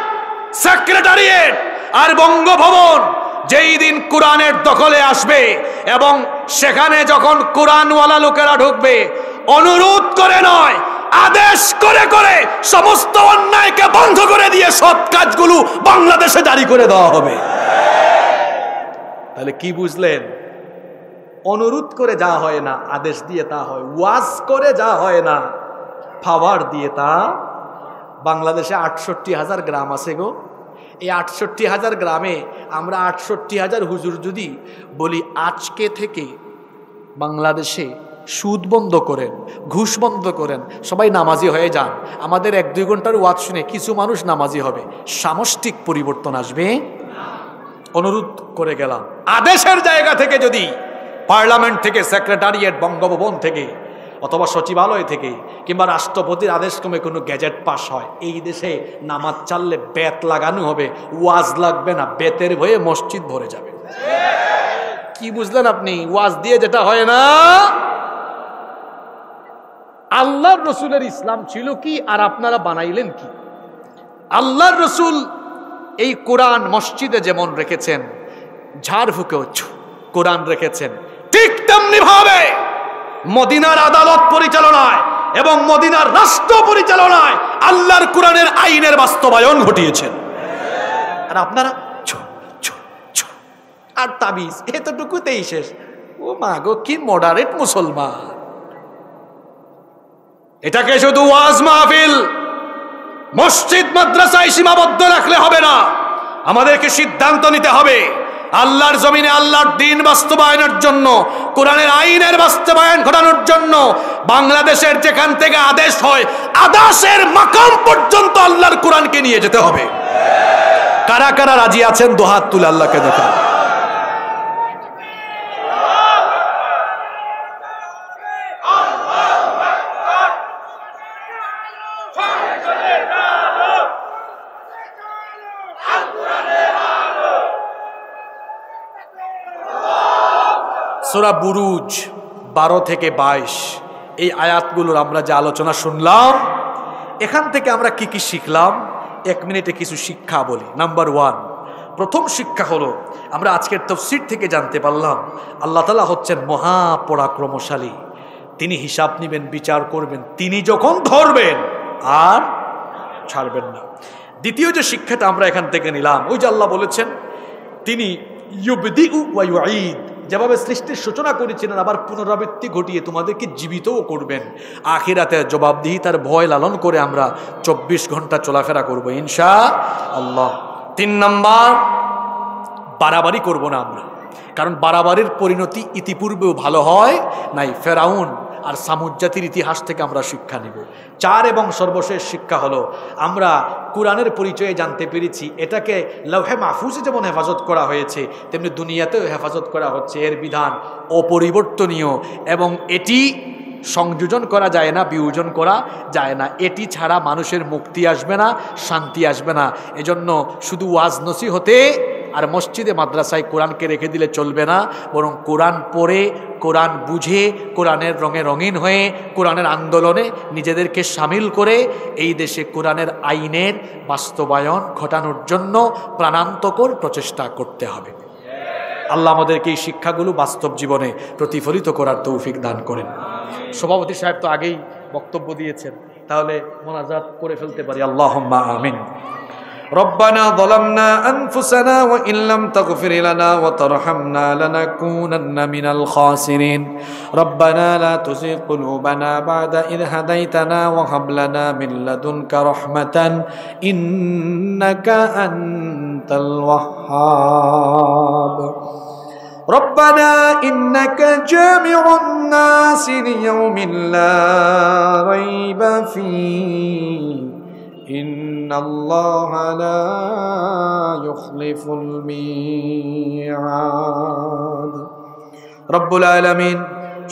Speaker 1: সেক্রেটারিয়েট আর বঙ্গভবন যেই দিন কোরআনের দখলে আসবে এবং সেখানে যখন কোরআনওয়ালা লোকেরা ঢুকবে, অনুরোধ করে নয়, আদেশ করে করে সমস্ত অন্যায়কে বন্ধ করে দিয়ে সৎ কাজগুলো বাংলাদেশে জারি করে দেওয়া হবে। তাহলে কি বুঝলেন? অনুরোধ করে যা হয় না, আদেশ দিয়ে তা হয়। ওয়াজ করে যা হয় না, পাওয়ার দিয়ে তা। বাংলাদেশে 68,000 গ্রাম আছে গো। এই 68,000 গ্রামে আমরা 68,000 হুজুর যদি বলি আজকে থেকে বাংলাদেশে সুদ বন্ধ করেন, ঘুষ বন্ধ করেন, সবাই নামাজি হয়ে যান, আমাদের 1-2 ঘন্টার ওয়াজ শুনে কিছু মানুষ নামাজি হবে, সামষ্টিক পরিবর্তন আসবে? অনুরোধ করে গেলাম। আদেশের জায়গা থেকে যদি পার্লামেন্ট থেকে, সেক্রেটারিয়েট, বঙ্গভবন থেকে অথবা সচিবালয় থেকে কিংবা রাষ্ট্রপতির আদেশ ক্রমে কোনো গ্যাজেট পাস হয়, এই দেশে নামাজ চাললে বেত লাগানো হবে, ওয়াজ লাগবে না, বেতের ভয়ে মসজিদ ভরে যাবে। কি বুঝলেন আপনি? ওয়াজ দিয়ে যেটা হয় না। আল্লাহর রসুলের ইসলাম ছিল কি আর আপনারা বানাইলেন কি? আল্লাহর রসুল এই কোরআন মসজিদে যেমন রেখেছেন, ঝাড় ফুকেও কোরআন রেখেছেন, ঠিক তেমনি ভাবে মদিনার আদালত পরিচালনায় এবং মদিনার রাষ্ট্র পরিচালনায় আল্লাহর কোরআনের আইনের বাস্তবায়ন ঘটিয়েছেন। আর আপনারা আর তাবিজ, এতটুকুতেই শেষ। ও মা গো, কি মডারেট মুসলমান! এটাকে শুধু ওয়াজ মাহফিল, মসজিদ, মাদ্রাসায় সীমাবদ্ধ রাখলে হবে না। আমাদেরকে সিদ্ধান্ত নিতে হবে আল্লাহর জমিনে আল্লাহর দ্বীন বাস্তবায়নের জন্য, কোরআনের আইনের বাস্তবায়ন ঘটানোর জন্য বাংলাদেশের যেখান থেকে আদেশ হয়, আদেশের মাকাম পর্যন্ত আল্লাহর কোরআনকে নিয়ে যেতে হবে। কারা কারা রাজি আছেন? দুহাত তুলে আল্লাহকে দেখান। সূরা বুরুজ 12 থেকে 22 এই আয়াতগুলোর আমরা যে আলোচনা শুনলাম, এখান থেকে আমরা কি কি শিখলাম? 1 মিনিটে কিছু শিক্ষা বলি। নাম্বার 1, প্রথম শিক্ষা হলো আমরা আজকের তাফসীর থেকে জানতে পারলাম আল্লাহ তাআলা হচ্ছেন মহাপরাক্রমশালী। তিনি হিসাব নেবেন, বিচার করবেন, তিনি যখন ধরবেন আর ছাড়বেন না। দ্বিতীয় যে শিক্ষাটা আমরা এখান থেকে নিলাম, ওই যে আল্লাহ বলেছেন তিনি ইউবদিউ ওয়া ইউঈদ, যেভাবে সৃষ্টির সূচনা করেছিলেন আবার পুনরাবৃত্তি ঘটিয়ে তোমাদেরকে জীবিতও করবেন। আখিরাতে জবাবদিহিতার ভয় লালন করে আমরা 24 ঘন্টা চলাফেরা করব ইনশাআল্লাহ। 3 নাম্বার, বাড়াবাড়ি করব না আমরা, কারণ বাড়াবাড়ির পরিণতি ইতিপূর্বেও ভালো হয় নাই। ফেরাউন আর সামুদ জাতির ইতিহাস থেকে আমরা শিক্ষা নিব। 4 এবং সর্বশেষ শিক্ষা হলো আমরা কোরআনের পরিচয়ে জানতে পেরেছি এটাকে লৌহে মাহফুজে যেমন হেফাজত করা হয়েছে তেমনি দুনিয়াতেও হেফাজত করা হচ্ছে। এর বিধান অপরিবর্তনীয় এবং এটি সংযোজন করা যায় না, বিয়োজন করা যায় না। এটি ছাড়া মানুষের মুক্তি আসবে না, শান্তি আসবে না। এজন্য শুধু ওয়াজ নসিহতে আর মসজিদে মাদ্রাসায় কোরআনকে রেখে দিলে চলবে না, বরং কোরআন পড়ে, কোরআন বুঝে, কোরআনের রঙে রঙিন হয়ে, কোরআনের আন্দোলনে নিজেদেরকে সামিল করে এই দেশে কোরআনের আইনের বাস্তবায়ন ঘটানোর জন্য প্রাণান্তকর প্রচেষ্টা করতে হবে। আল্লাহ আমাদেরকে এই শিক্ষাগুলো বাস্তব জীবনে প্রতিফলিত করার তৌফিক দান করেন। সভাপতি সাহেব তো আগেই বক্তব্য দিয়েছেন, তাহলে মোনাজাত করে ফেলতে পারি। আল্লাহুম্মা আমিন। ربنا ظلمنا أنفسنا وإن لم تغفر لنا وترحمنا لنكونن من الخاسرين ربنا لا تزغ قلوبنا بعد إذ هديتنا وهب لنا من لدنك رحمة إنك أنت الوهاب ربنا إنك جامع الناس ليوم لا ريب فيه إن الله لا يخلف الميعاد رب العالمين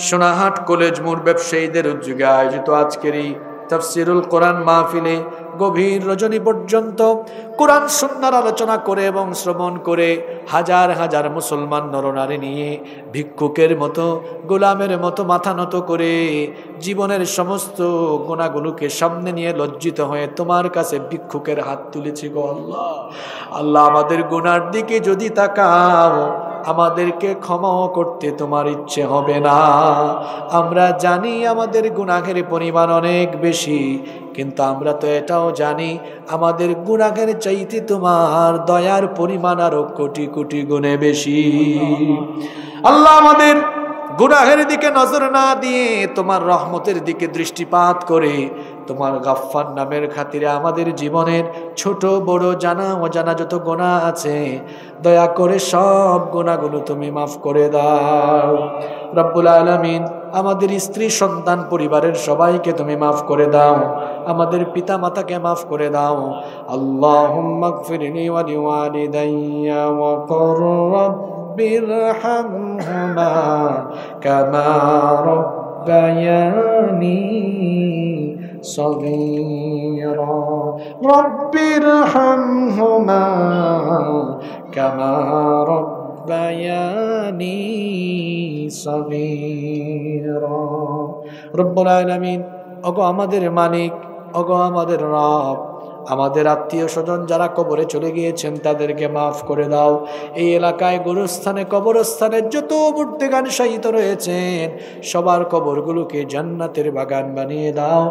Speaker 1: সোনাহাট কলেজ মোড় ব্যবসায়ীদের উদ্যোগে আয়োজিত আজকের এই তাফসীরুল কোরআন মাহফিলে গভীর রজনী পর্যন্ত কোরআন সুন্নাহর আলোচনা করে এবং শ্রবণ করে হাজার হাজার মুসলমান নরনারী নিয়ে ভিক্ষুকের মতো গোলামের মতো মাথা নত করে জীবনের সমস্ত গুনাহগুলোকে সামনে নিয়ে লজ্জিত হয়ে তোমার কাছে ভিক্ষুকের হাত তুলেছি গো আল্লাহ। আল্লাহ আমাদের গুনার দিকে যদি তাকাও আমাদেরকে ক্ষমা করতে তোমার ইচ্ছে হবে না। আমরা জানি আমাদের গুনাহের পরিমাণ অনেক বেশি, কিন্তু আমরা তো এটাও জানি আমাদের গুনাহের চাইতে তোমার দয়ার পরিমাণ আরো কোটি কোটি গুণে বেশি। আল্লাহ আমাদের গুনাহের দিকে নজর না দিয়ে তোমার রহমতের দিকে দৃষ্টিপাত করে তোমার গাফফার নামের খাতিরে আমাদের জীবনের ছোট বড় জানা অজানা যত গুনাহ আছে দয়া করে সব গুনাহগুলো তুমি মাফ করে দাও রব্বুল আলামিন। আমাদের স্ত্রী সন্তান পরিবারের সবাইকে তুমি মাফ করে দাও, আমাদের পিতা মাতাকে মাফ করে দাও। আল্লাহুম্মা গফিরলি ওয়া লিওয়ালিদাইয়া ওয়া কুর রাব্বিরহামহুমা কামা রাব্বায়ানি صغيرا رب ارحمهما كما ربياني صغيرا رب العالمين ওগো আমাদের মালিক, ওগো আমাদের রব, আমাদের আত্মীয় স্বজন যারা কবরে চলে গিয়েছেন তাদেরকে মাফ করে দাও। এই এলাকায় গোরস্থানে কবরস্থানের যত মুর্দেগান শায়িত রয়েছেন সবার কবরগুলোকে জান্নাতের বাগান বানিয়ে দাও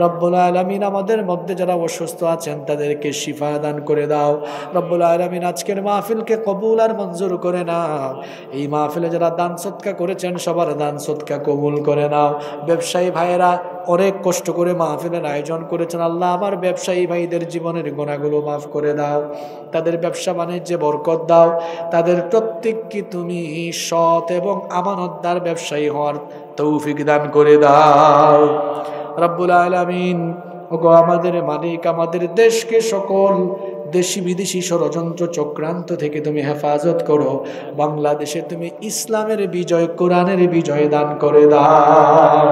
Speaker 1: রব্বুল আলামিন। আমাদের মধ্যে যারা অসুস্থ আছেন তাদেরকে শিফা দান করে দাও রব্বুল আলামিন। আজকের মাহফিলকে কবুল আর মঞ্জুর করে নাও। এই মাহফিলে যারা দান সদকা করেছেন সবার দান সদকা কবুল করে নাও। ব্যবসায়ী ভাইয়েরা অনেক কষ্ট করে মাহফিলের আয়োজন করেছেন, আল্লাহ আমার ব্যবসায়ী ভাইদের জীবনের গুনাহগুলো মাফ করে দাও, তাদের ব্যবসা বাণিজ্যে বরকত দাও, তাদের প্রত্যেককে তুমি সৎ এবং আমানতদার ব্যবসায়ী হওয়ার তৌফিক দান করে দাও রব্বুল আলামিন। ওগো আমাদের মালিক, আমাদের দেশকে সকল দেশি বিদেশি ষড়যন্ত্র চক্রান্ত থেকে তুমি হেফাজত করো। বাংলাদেশে তুমি ইসলামের বিজয়, কোরআনের বিজয় দান করে দাও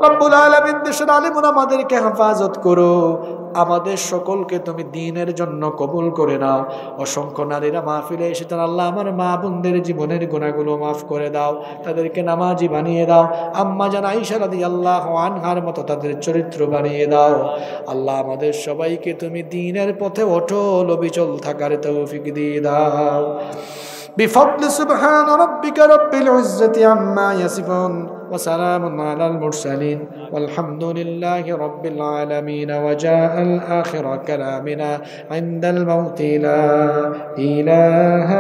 Speaker 1: রব্বুল আলামিন। দেশের আলেম ওলামাদেরকে হেফাজত করো, আমাদের সকলকে তুমি দ্বীনের জন্য কবুল করে নাও। অসংখ্য নারীরা মাহফিলে এসেছেন, আল্লাহ আমার মা বোনদের জীবনের গুনাহগুলো মাফ করে দাও, তাদেরকে নামাজি বানিয়ে দাও। আম্মা জান আয়েশা রাদিয়াল্লাহু আনহার মতো তাদের চরিত্র বানিয়ে দাও। আল্লাহ আমাদের সবাইকে তুমি দ্বীনের পথে অটল অবিচল থাকার তৌফিক দিয়ে দাও। بفضل سبحان ربك رب العزة عما يصفون وسلام على المرسلين والحمد لله رب العالمين. وجاء الآخر كلامنا عند الموت لا إله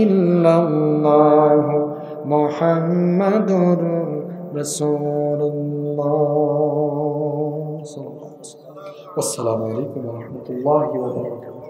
Speaker 1: إلا الله محمد رسول الله صلى الله عليه وسلم. والسلام عليكم ورحمة الله وبركاته.